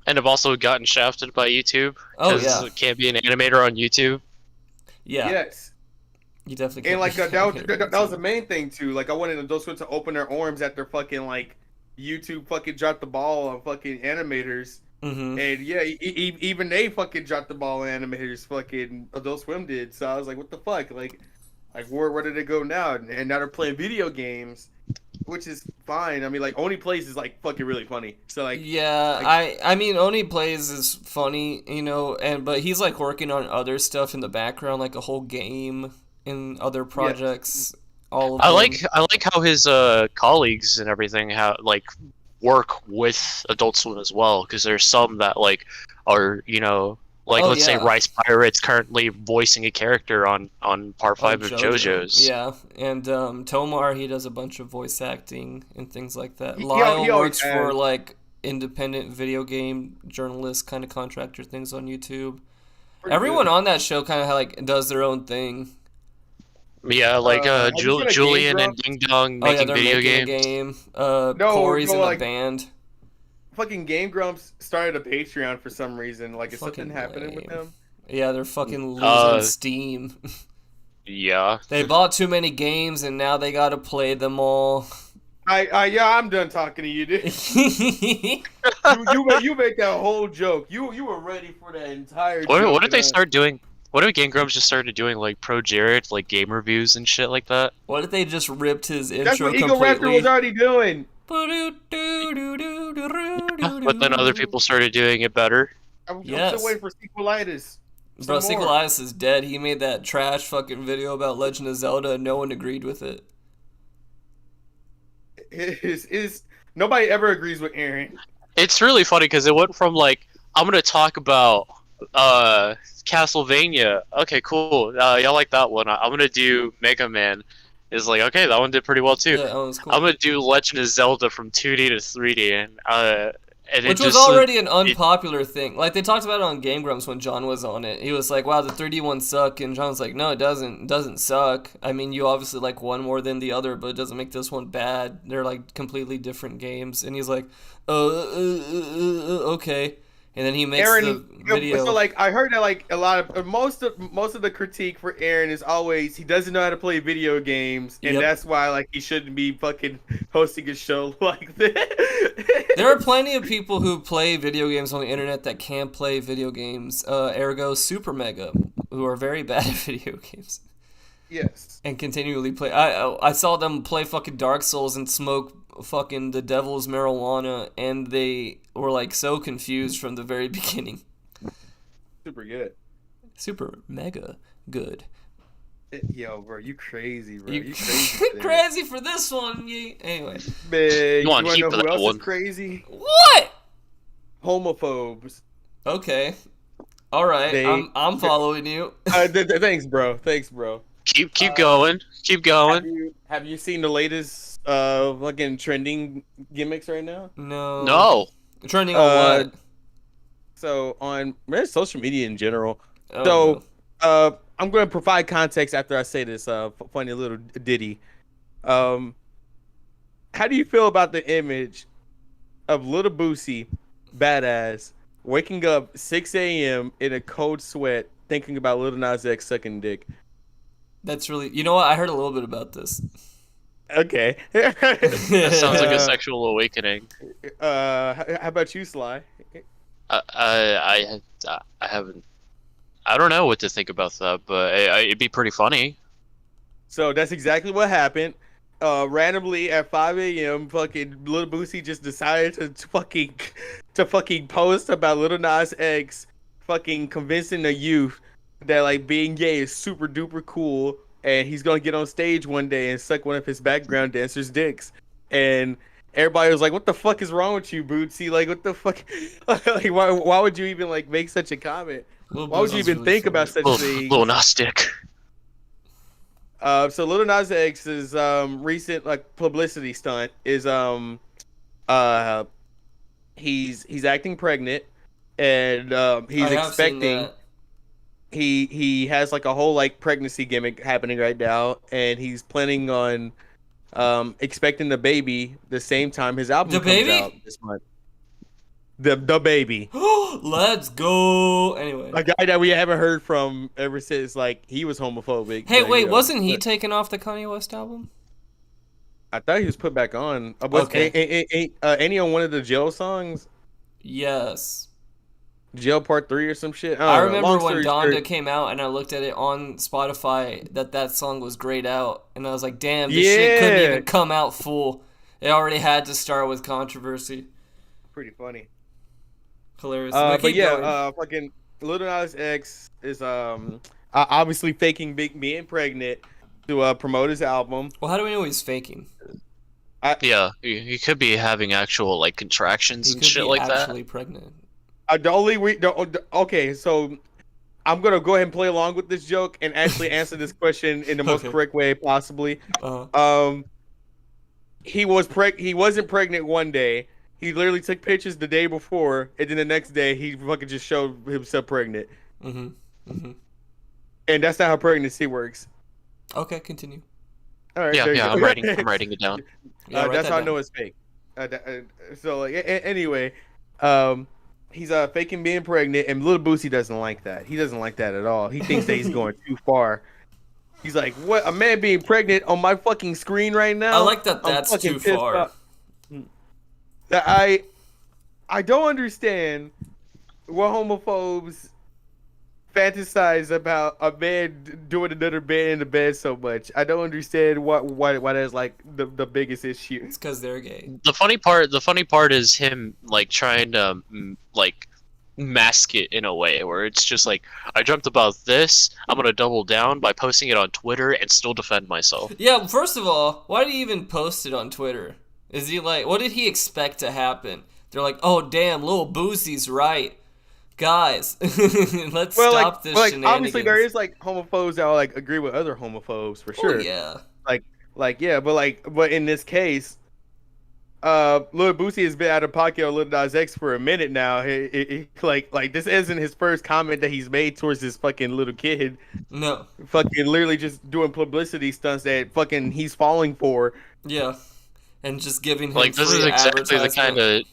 And have also gotten shafted by YouTube. Oh, 'cause yeah. it can't be an animator on YouTube. Yeah, Yes. you definitely And like can't that was the main thing too. Like I wanted Adult Swim to open their arms after fucking like YouTube fucking dropped the ball on fucking animators Mm-hmm. And yeah, even they fucking dropped the ball on animators. Fucking Adult Swim did. So I was like, what the fuck? Like where did it go now? And now they're playing video games, which is fine. I mean, like Only Plays is like fucking really funny. So like, Yeah, I mean, Oni Plays is funny, but he's like working on other stuff in the background, like a whole game in other projects. All of I them. like how his colleagues and everything work with Adult Swim as well, because there's some that like are like, Oh, let's say yeah. Rice Pirate's currently voicing a character on Part 5 of JoJo. JoJo's. Yeah, and Tomar, he does a bunch of voice acting and things like that. He Lyle always works for has. like independent video game journalist kind of contractor things on YouTube. Pretty Everyone good. on that show kind of like does their own thing. Yeah, like have you seen a Julian Game and Ding Dong Oh yeah, making they're video making games. a game. No, Corey's in the like- band. Fucking Game Grumps started a Patreon for some reason. Like, is something Fucking happening with lame. them? Yeah, they're fucking losing Uh, steam. Yeah. They bought too many games and now they gotta play them all. Yeah, I'm done talking to you, dude. You make that whole joke. You were ready for that entire. What joke, did they and start doing? What if Game Grumps just started doing like Pro Jared, like game reviews and shit like that? What if they just ripped his That's intro what Eagle Raptor completely? was already doing. But then other people started doing it better. I'm Yes. still waiting for sequelitis. Bro, Some more. Sequelitis is dead. He made that trash fucking video about Legend of Zelda and no one agreed with it. Is nobody ever agrees with Aaron? It's really funny because it went from like, I'm gonna talk about Castlevania. Okay, cool. Y'all like that one? I'm gonna do Mega Man. It's like, okay, that one did pretty well too. Yeah, that was cool. I'm gonna do Legend of Zelda from 2D to 3D, and Which it was just already an unpopular thing. Like, they talked about it on Game Grumps when John was on it. He was like, wow, the 3D ones suck. And John's like, no, it doesn't. It doesn't suck. I mean, you obviously like one more than the other, but it doesn't make this one bad. They're, like, completely different games. And he's like, okay. And then he makes Aaron, the video. so like I heard that like a lot of most of the critique for Aaron is always he doesn't know how to play video games, and Yep. that's why like he shouldn't be fucking hosting a show like this. There are plenty of people who play video games on the internet that can't play video games. Ergo Super Mega, who are very bad at video games. Yes. And continually play. I saw them play fucking Dark Souls and smoke fucking the devil's marijuana, and they were like so confused from the very beginning. Super good. Super mega good. Yo, bro, you crazy, bro. You You crazy. today. crazy for this one. Anyway, Man, you Go on, wanna keep know that who else one. is crazy? what? Homophobes. Okay, all right. They- I'm following you. Thanks, bro. Thanks, bro. keep going, keep going. Have you seen the latest fucking trending gimmicks right now? No. No, Trending on what? So on social media in general. Oh, So no. I'm going to provide context after I say this funny little ditty. How do you feel about the image of Little Boosie, badass, waking up 6 a.m. in a cold sweat, thinking about Lil Nas X sucking dick? That's really. You know what? I heard a little bit about this. Okay. that sounds like a sexual awakening. How about you, Sly? I haven't. I don't know what to think about that, but it'd be pretty funny. So that's exactly what happened. Randomly at 5 a.m., fucking Lil Boosie just decided to fucking post about Lil Nas X fucking convincing the youth that like being gay is super duper cool, and he's gonna get on stage one day and suck one of his background dancers' dicks. And everybody was like, "What the fuck is wrong with you, Bootsy? Like, what the fuck? Like, why would you even like make such a comment? Lil Why would you Boosie's even really think funny. about such things?" Little Nas dick. So Lil Nas X's recent like publicity stunt is he's acting pregnant, and he's I have seen expecting that. he has like a whole like pregnancy gimmick happening right now, and he's planning on expecting the baby the same time his album The comes baby? out this month. The baby. Let's go. Anyway. A guy that we haven't heard from ever since like he was homophobic. Hey, but, wait, you know, wasn't he but- taken off the Kanye West album? I thought he was put back on. Okay. Any on one of the jail songs? Yes. Jail Part 3 or some shit. I don't know. remember Long when story Donda short- came out and I looked at it on Spotify that song was grayed out and I was like, damn, this shit couldn't Yeah. even come out full. It already had to start with controversy. Pretty funny. Hilarious. But keep yeah, going. fucking Lil Nas X is obviously faking being pregnant to promote his album. Well, how do we know he's faking? Yeah, he could be having actual like contractions He and could shit be like that. actually pregnant. Okay, so I'm gonna go ahead and play along with this joke and actually answer this question in the most Okay. correct way possibly. Uh, He wasn't pregnant one day. He literally took pictures the day before, and then the next day he fucking just showed himself pregnant. and And that's not how pregnancy works. Okay, continue. All right, Yeah, there you yeah, go. I'm writing it down. Yeah, write that's that how I down. know it's fake. So like, anyway, he's faking being pregnant, and Lil Boosie doesn't like that. He doesn't like that at all. He thinks that he's going too far. He's like, "What? A man being pregnant on my fucking screen right now?" I like that I'm that's fucking too pissed far. off. That I don't understand what homophobes fantasize about a man doing another man in the bed so much. I don't understand why that's like the biggest issue. It's because they're gay. The funny part is him like trying to like mask it in a way where it's just like, I dreamt about this, I'm gonna double down by posting it on Twitter and still defend myself. Yeah, first of all, why did he even post it on Twitter? Is he like, what did he expect to happen? They're like, oh damn, Lil Boosie's right. Guys, let's stop this shenanigans. Obviously there is like homophobes that will like agree with other homophobes for sure. Oh, yeah. But in this case, Lil Boosie has been out of pocket on Lil Nas X for a minute now. Like this isn't his first comment that he's made towards this fucking little kid. No. Fucking literally just doing publicity stunts that fucking he's falling for. Yeah. And just giving him Like this free is exactly the advertisement.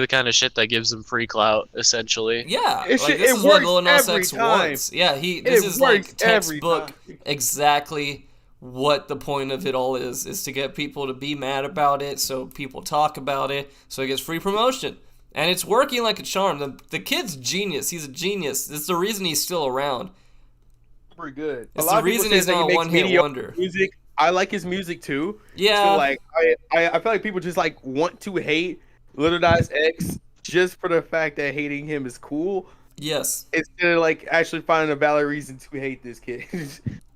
kind of shit that gives him free clout, essentially. Yeah, It like should- this it is what works Lil Nas every X time. wants. Yeah, this is works like every textbook time. exactly what the point of it all is to get people to be mad about it, so people talk about it, so he gets free promotion. And it's working like a charm. The kid's genius. He's a genius. It's the reason he's still around. Super good. It's A lot the of people reason say he's that he not a makes one-hit mediocre wonder. music. I like his music too. Yeah. So like I feel like people just like want to hate Lil Nas X just for the fact that hating him is cool, Yes. instead of like actually finding a valid reason to hate this kid.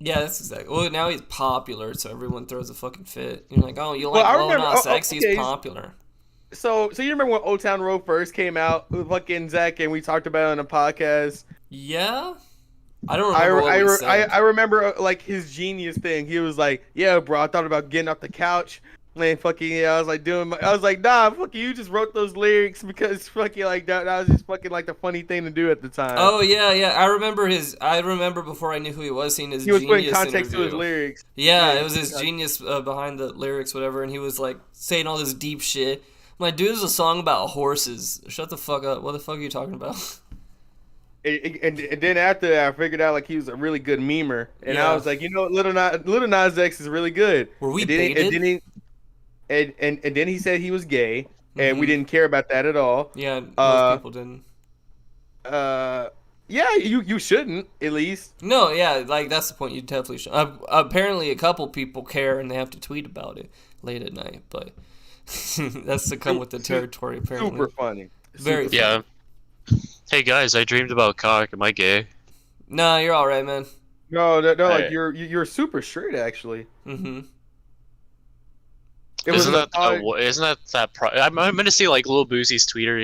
Yeah, that's exactly. Well, now he's popular, so everyone throws a fucking fit. You're like, oh, you Well, like I Lil remember- Nas oh, X? He's okay. popular. So you remember when Old Town Road first came out with fucking Zach and we talked about it on the podcast? Yeah. I don't remember what we said. I remember like his genius thing. He was like, "Yeah, bro, I thought about getting off the couch, and fucking yeah." I was like, "Nah, fucking, you just wrote those lyrics because fucking like that was just fucking like the funny thing to do at the time." Oh yeah. I remember before I knew who he was, seeing his he was genius putting context interview. to his lyrics. Yeah, Yeah, it was his genius behind the lyrics, whatever, and he was like saying all this deep shit. I'm like, dude, this is a song about horses. Shut the fuck up. What the fuck are you talking about? And then after that, I figured out like he was a really good memer, and Yeah. I was like, you know, Little Nas X is really good. Were we and then, baited? And then he said he was gay, and we Mhm. didn't care about that at all. Yeah, most people didn't. Yeah, you shouldn't at least. No, yeah, like that's the point. You definitely should. Apparently, a couple people care and they have to tweet about it late at night, but that's to come with the territory. Apparently, Super funny. Very Super Yeah. Hey guys, I dreamed about cock. Am I gay? Nah, you're all right, man. No, like Alright. you're super straight actually. Mm-hmm. It was Isn't that I'm gonna see like Lil Boosie's Twitter,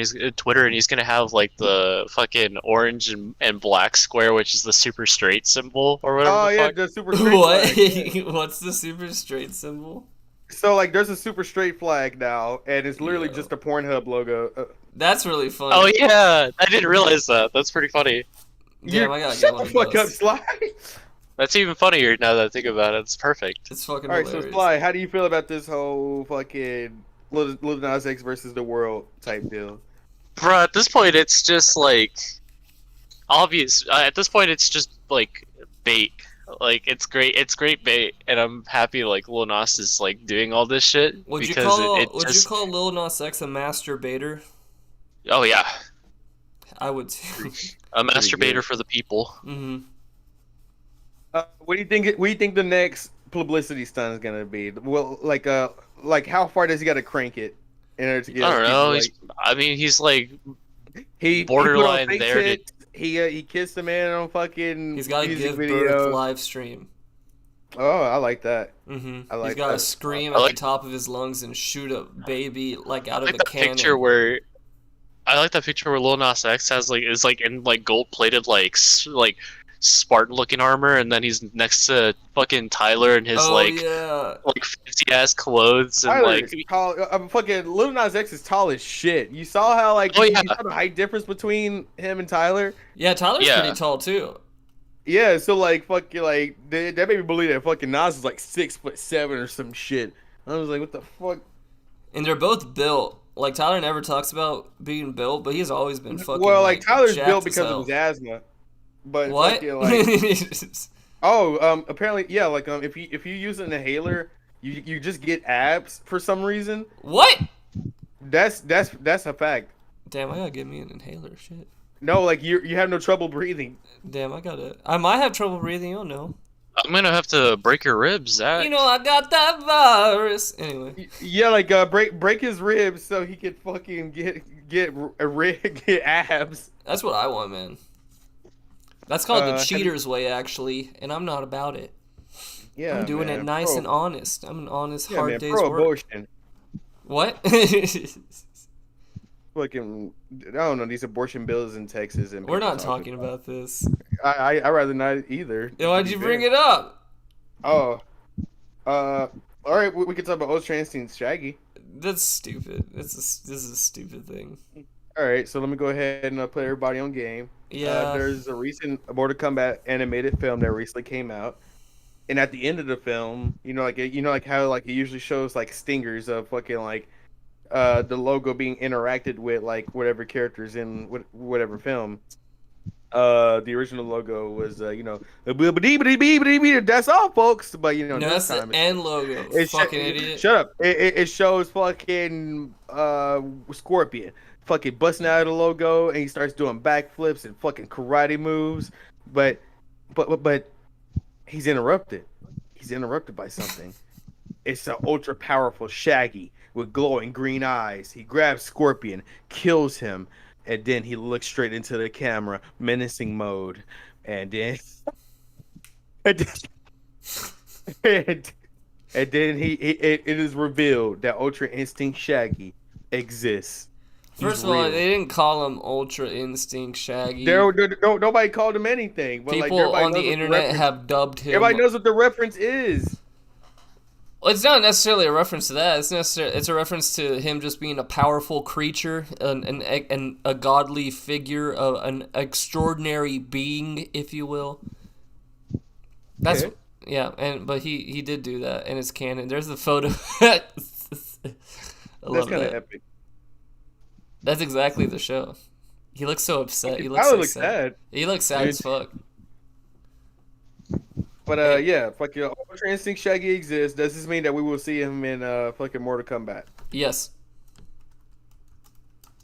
and he's gonna have like the fucking orange and black square, which is the super straight symbol or whatever. Oh the yeah, fuck. the super straight What? flag. Yeah. What's the super straight symbol? So like, there's a super straight flag now, and it's literally Yeah. just a Pornhub logo. That's really funny. Oh yeah, I didn't realize that. That's pretty funny. Damn, I gotta get Shut one the of fuck up, those. Sly. That's even funnier now that I think about it. It's perfect. It's fucking All right, so hilarious. Sly, how do you feel about this whole fucking Lil Nas X versus the world type deal? Bro, at this point, it's just like obvious. At this point, it's just like bait. Like it's great bait, and I'm happy like Lil Nas is like doing all this shit Would you because call it Would just you call Lil Nas X a masturbator? oh yeah, I would too. A masturbator for the people. Mm-hmm. What do you think? What do you think the next publicity stunt is gonna be? Well, like how far does he got to crank it in order to get? I don't know. Like, he's like he borderline put on fake there to- tits. He kissed a man on fucking. He's got to music give video. birth live stream. Oh, I like that. Mm-hmm. I like He's got to that. scream I at like- the top of his lungs and shoot a baby like out I of like a that cannon. picture where I like that picture where Lil Nas X is like in like gold plated like Spartan looking armor, and then he's next to fucking Tyler in his yeah. like fancy ass clothes and Tyler like is tall. Fucking Lil Nas X is tall as shit. You saw how like Oh, you yeah. saw the height difference between him and Tyler. Yeah, Tyler's Yeah. pretty tall too. Yeah, so like fucking like that made me believe that fucking Nas is like 6'7" or some shit. I was like, what the fuck? And they're both built. Like Tyler never talks about being built, but he's always been fucking. Well, like Tyler's jacked built as because hell. of his asthma. But What? fucking, like, apparently, yeah, like if you use an inhaler, you just get abs for some reason. What? That's a fact. Damn, I gotta get me an inhaler. Shit. No, like you have no trouble breathing. Damn, I might have trouble breathing. You don't know. I'm gonna have to break your ribs, Zach. You know, I got that virus. Anyway. Yeah, like break his ribs so he could fucking get abs. That's what I want, man. That's called the have cheater's way, actually, and I'm not about it. Yeah, I'm doing man, it nice pro- and honest. I'm an honest, Yeah, hard man, day's work. pro-abortion. What? Fucking, I don't know, these abortion bills in Texas and We're people not talking about this. I rather not either. Yo, why'd you bring it up? Oh, all right, we can talk about Ultra Instinct's Shaggy. That's stupid. This is a stupid thing. All right, so let me go ahead and put everybody on game. Yeah. There's a recent Mortal Kombat animated film that recently came out, and at the end of the film, like how like it usually shows like stingers of fucking like the logo being interacted with like whatever characters in whatever film. The original logo was that's all, folks. But No, this that's the time end logo. it's Fucking idiot. Shut up! It shows fucking Scorpion fucking busting out of the logo, and he starts doing backflips and fucking karate moves. But he's interrupted. He's interrupted by something. It's an ultra powerful Shaggy with glowing green eyes. He grabs Scorpion, kills him, and then he looks straight into the camera, menacing mode. And then, and then it is revealed that Ultra Instinct Shaggy exists. First of all, they didn't call him Ultra Instinct Shaggy. Nobody called him anything. But People like, everybody on knows the what internet reference- have dubbed him. Everybody knows what the reference is. Well, it's not necessarily a reference to that. It's a reference to him just being a powerful creature, a godly figure, an extraordinary being, if you will. That's Okay. yeah, but he did do that, and it's canon. There's the photo. I That's love kind of that. epic. That's exactly the show. He looks so upset. He looks Tyler so looks sad. sad. He looks sad as fuck. But yeah, fucking Ultra Instinct Shaggy exists. Does this mean that we will see him in fucking Mortal Kombat? Yes,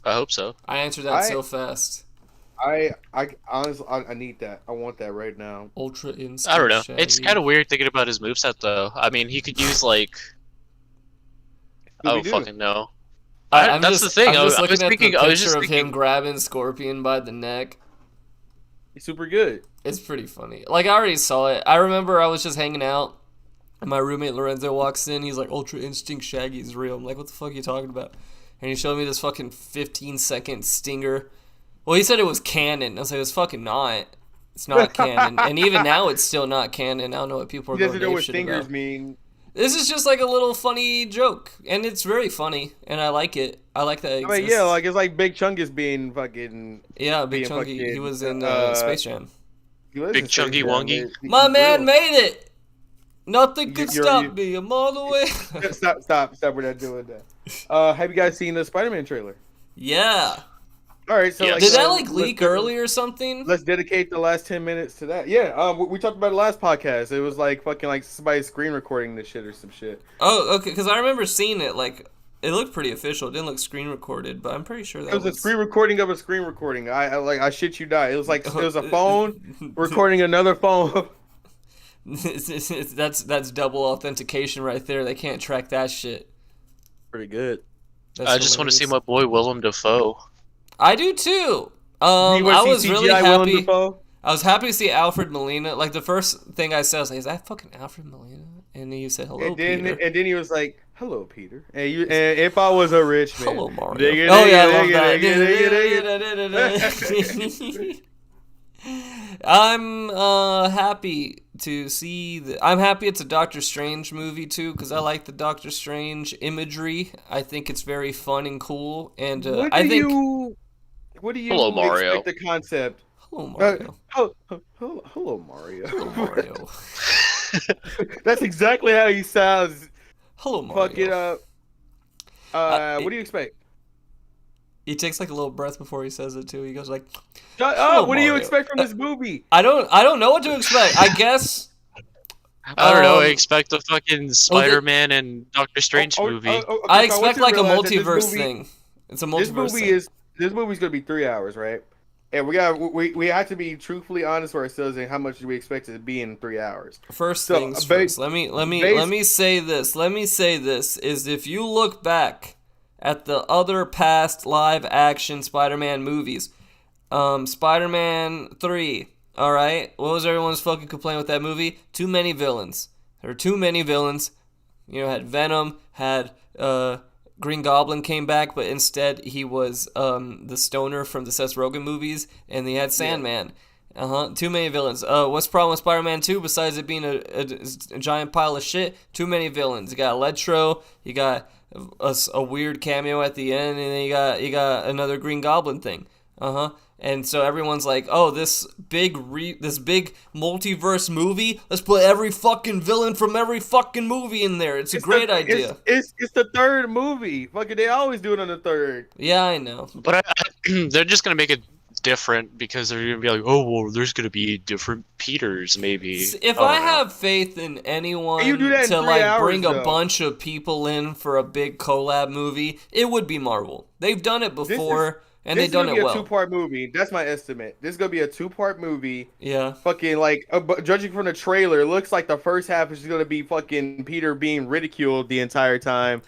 I hope so. I answered that so fast. I honestly I need that. I want that right now. Ultra Instinct. I don't know. Shaggy. It's kind of weird thinking about his moveset though. I mean, he could use like I don't Scooby-Doo. fucking know. I'm That's just, the thing. I'm I was just looking at thinking. the I was just picture of thinking. him grabbing Scorpion by the neck. He's super good. It's pretty funny. Like, I already saw it. I remember I was just hanging out, and my roommate Lorenzo walks in. He's like, Ultra Instinct Shaggy is real. I'm like, what the fuck are you talking about? And he showed me this fucking 15-second stinger. Well, he said it was canon. I was like, it's fucking not. It's not canon. And even now, it's still not canon. I don't know what people are He going doesn't know ape what shit stingers about. mean. This is just like a little funny joke, and it's very funny, and I like it. I like that it I exists. mean, yeah, like it's like Big Chungus being fucking. Yeah, Big being Chunky. He fucking, was in uh, Space Jam. He was Big in Chunky Space Jam, Wonky. man. My He's man real. made it. Nothing could You're- stop me. I'm all the way. Stop! We're not doing that. Have you guys seen the Spider-Man trailer? Yeah. All right, so Yes. like, Did that let's- like leak early or something? Let's dedicate the last 10 minutes to that. Yeah, we talked about it last podcast. It was like fucking like somebody screen recording this shit or some shit. Oh, okay. Because I remember seeing it. Like, It looked pretty official. It didn't look screen recorded, but I'm pretty sure that It was a screen recording of a screen recording. I shit you not. It was like it was a phone recording another phone. That's double authentication right there. They can't track that shit. Pretty good. That's I just want to see hilarious. my boy Willem Dafoe. I do too. You I wanna was see really CGI Willem happy. Dafoe? I was happy to see Alfred Molina. Like the first thing I said was like, "Is that fucking Alfred Molina?" And he said, "Hello, And then Peter." and then he was like, "Hello, Peter." And if I was a rich man, Hello, Mario. Digga, Oh yeah, I digga, love digga, that. I'm happy to see that. I'm happy it's a Doctor Strange movie too, because I like the Doctor Strange imagery. I think it's very fun and cool, and I think. What do you Hello, Mario. expect the concept? Hello, Mario. Hello, Mario. Hello, Mario. That's exactly how he sounds. Hello, Mario. Fuck it up. What do you expect? He takes like a little breath before he says it too. He goes like, Shut Hello, up! What do you Mario. expect from this movie? I don't know what to expect. I guess I don't know. I Um, expect a fucking Spider-Man and Doctor Strange movie. Okay, I so I want expect you to like a realize that this multiverse movie- thing. It's a This multiverse movie thing. this movie's gonna be 3 hours, right? And we have to be truthfully honest with ourselves and how much do we expect it to be in 3 hours. First So, things ba- first. Let me say this. Let me say this is if you look back at the other past live action Spider-Man movies, Spider-Man 3, all right? What was everyone's fucking complaint with that movie? Too many villains. There were too many villains. You know, had Venom, had Green Goblin came back, but instead he was the stoner from the Seth Rogen movies, and he had Sandman. Too many villains. What's the problem with Spider-Man 2 besides it being a giant pile of shit? Too many villains. You got Electro, you got a weird cameo at the end, and then you got another Green Goblin thing. And so everyone's like, "Oh, this big multiverse movie. Let's put every fucking villain from every fucking movie in there. It's a great idea." It's the third movie. Fucking, they always do it on the third. Yeah, I know. But they're just gonna make it different because they're gonna be like, oh well, there's gonna be different Peters maybe. If I have faith in anyone You do that in to 3 like hours, bring a though. bunch of people in for a big collab movie, it would be Marvel. They've done it before, and they've done it This is gonna well. be a 2-part movie. That's my estimate. This is gonna be a 2-part movie. Yeah. Fucking like, judging from the trailer, it looks like the first half is gonna be fucking Peter being ridiculed the entire time.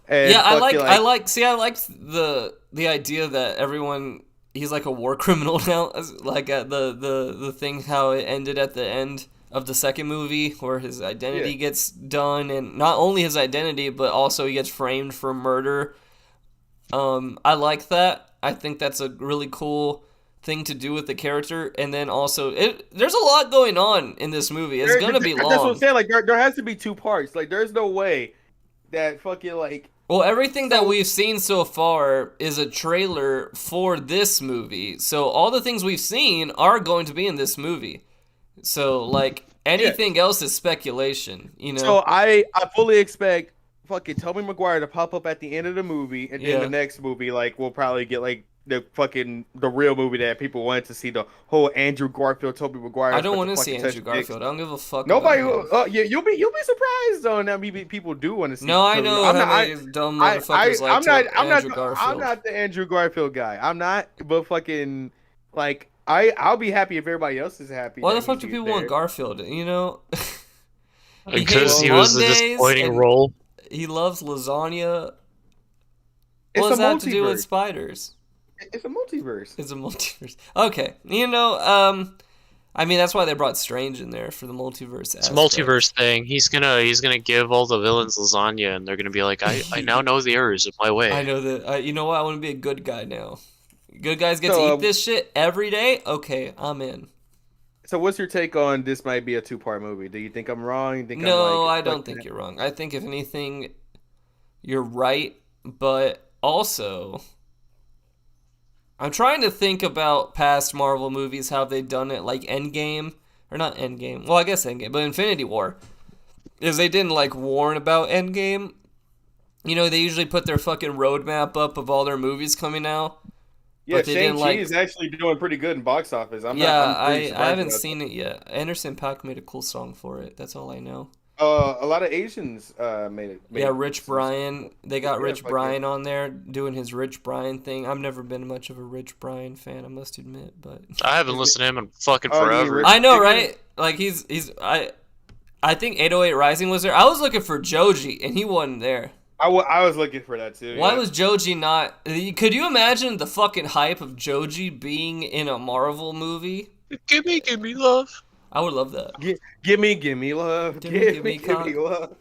And Yeah, I fucking, like the idea that everyone he's like a war criminal now. Like at the thing how it ended at the end of the second movie where his identity gets done, and not only his identity but also he gets framed for murder. I like that. I think that's a really cool thing to do with the character, and then also there's a lot going on in this movie. It's gonna be long. That's what I'm saying. Like there has to be 2 parts. Like there's no way that fucking like. Well, everything that we've seen so far is a trailer for this movie. So all the things we've seen are going to be in this movie. So like anything else is speculation, you know. So I fully expect fucking Tobey Maguire to pop up at the end of the movie, and then the next movie, like, we'll probably get like the real movie that people wanted to see, the whole Andrew Garfield, Tobey Maguire. I don't want to see Andrew Garfield. I don't give a fuck. Nobody. About him. You'll be surprised though. Now people do want to see. No, I know. I'm how not, many dumb motherfuckers Andrew Garfield. I'm not the Andrew Garfield guy. I'm not. But fucking like I'll be happy if everybody else is happy. Why the fuck do people want Garfield? You know. Because he was a disappointing role. He loves lasagna. It's What does a that have to do with multiverse. spiders? It's a multiverse. It's a multiverse. Okay, you know, I mean that's why they brought Strange in there for the multiverse. It's a multiverse thing. He's gonna give all the villains lasagna, and they're gonna be like, I now know the errors of my way. I know that. You know what? I want to be a good guy now. Good guys get to eat this shit every day. Okay, I'm in. So what's your take on this? Might be a 2-part movie. Do you think I'm wrong? You think No, I'm I don't think you're wrong. I think if anything, you're right. But also, I'm trying to think about past Marvel movies, how they've done it, like Endgame. Or not Endgame. Well, I guess Endgame, but Infinity War. Is they didn't, like, warn about Endgame. You know, they usually put their fucking roadmap up of all their movies coming out. Yeah, but they didn't, Shang-Chi like... is actually doing pretty good in box office. I haven't seen it yet. Anderson .Paak made a cool song for it. That's all I know. A lot of Asians made it. Yeah, Rich Brian. They got Yeah, Rich fuck Brian on there doing his Rich Brian thing. I've never been much of a Rich Brian fan, I must admit, but I haven't listened to him in fucking Oh, forever. Rich- I know, right? Like I think 808 Rising was there. I was looking for Joji, and he wasn't there. I was looking for that too. Why yeah. was Joji not? Could you imagine the fucking hype of Joji being in a Marvel movie? Give me love. I would love that. Give me love. Give me cock. love.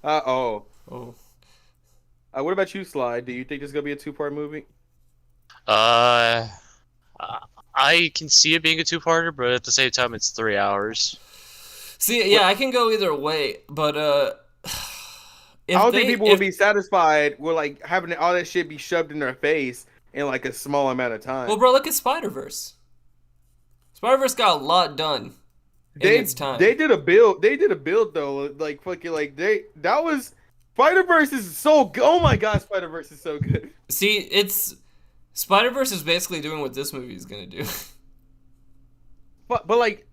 Oh. Oh, What about you, Sly? Do you think this is gonna be a 2-part movie? I can see it being a two-parter, but at the same time, it's 3 hours. see, yeah, I can go either way, but I don't think people will be satisfied with like having all that shit be shoved in their face in like a small amount of time. Well, bro, look at Spider-Verse. Spider-Verse got a lot done in its time. They did a build. They did a build though. Like fucking like that was Spider-Verse is so good. Oh my god, Spider-Verse is so good. See, it's Spider-Verse is basically doing what this movie is gonna do. But like,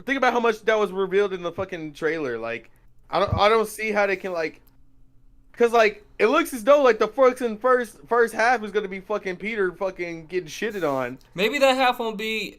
think about how much that was revealed in the fucking trailer. Like, I don't see how they can like, cause like it looks as though like the first half is gonna be fucking Peter fucking getting shitted on. Maybe that half won't be.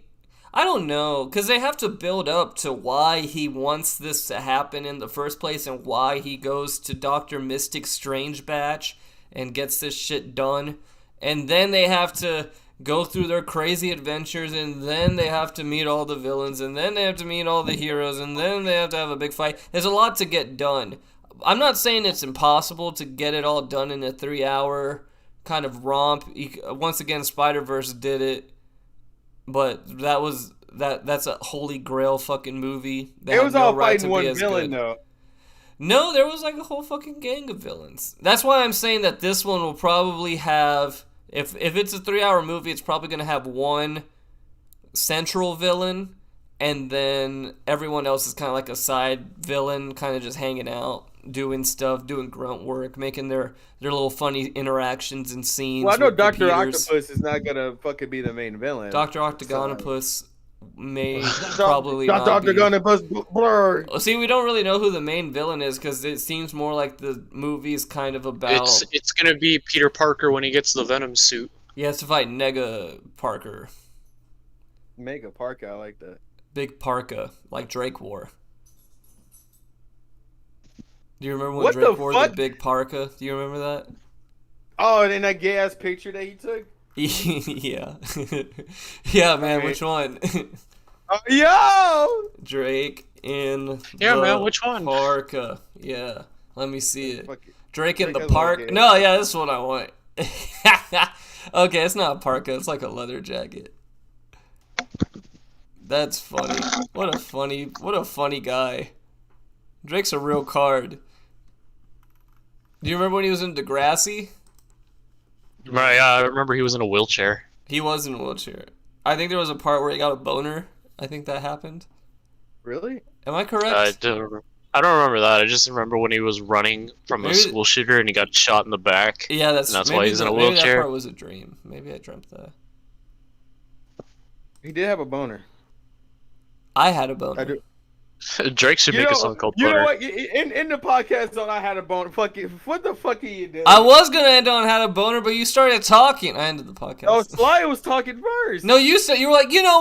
I don't know, because they have to build up to why he wants this to happen in the first place and why he goes to Dr. Mystic Strange Batch and gets this shit done. And then they have to go through their crazy adventures, and then they have to meet all the villains, and then they have to meet all the heroes, and then they have to have a big fight. There's a lot to get done. I'm not saying it's impossible to get it all done in a 3-hour kind of romp. Once again, Spider-Verse did it. But that's a holy grail fucking movie. It was all fighting one villain though. No, there was like a whole fucking gang of villains. That's why I'm saying that this one will probably have, if it's a 3-hour movie, it's probably gonna have one central villain, and then everyone else is kind of like a side villain, kind of just hanging out, doing stuff, doing grunt work, making their little funny interactions and scenes. Well, I know with the Dr. Peters. Octopus is not gonna fucking be the main villain. Dr. Octagonopus may probably Dr. not be. Octagonopus blur. See, we don't really know who the main villain is because it seems more like the movie's kind of about. It's gonna be Peter Parker when he gets the Venom suit. He has to fight Nega Parker. Mega Parker, I like that. Big Parka, like Drake wore. Do you remember when What Drake the wore fuck? the big parka? Do you remember that? Oh, and then that gay ass picture that he took. Yeah. Yeah, man, Okay. which one? Yo! Drake in Yeah, the man, which one? parka. Yeah. Let me see it. Fuck it. Drake in Drake the has a park. little No, yeah, this is what I want. Okay, it's not a parka. It's like a leather jacket. That's funny. What a funny guy. Drake's a real card. Do you remember when he was in Degrassi? Right, yeah, I remember he was in a wheelchair. He was in a wheelchair. I think there was a part where he got a boner. I think that happened. Really? Am I correct? I don't remember that. I just remember when he was running from a Maybe- school shooter and he got shot in the back. Yeah, that's And that's maybe why he's in a maybe that wheelchair. part was a dream. Maybe I dreamt that. He did have a boner. I had a boner. I do. Drake should make a song called You know Butter. what? In the podcast zone, I had a boner. Fuck it. What the fuck are you doing? I was gonna end on had a boner, but you started talking. I ended the podcast. Oh, Sly was talking first. No, you said you were like, you know what?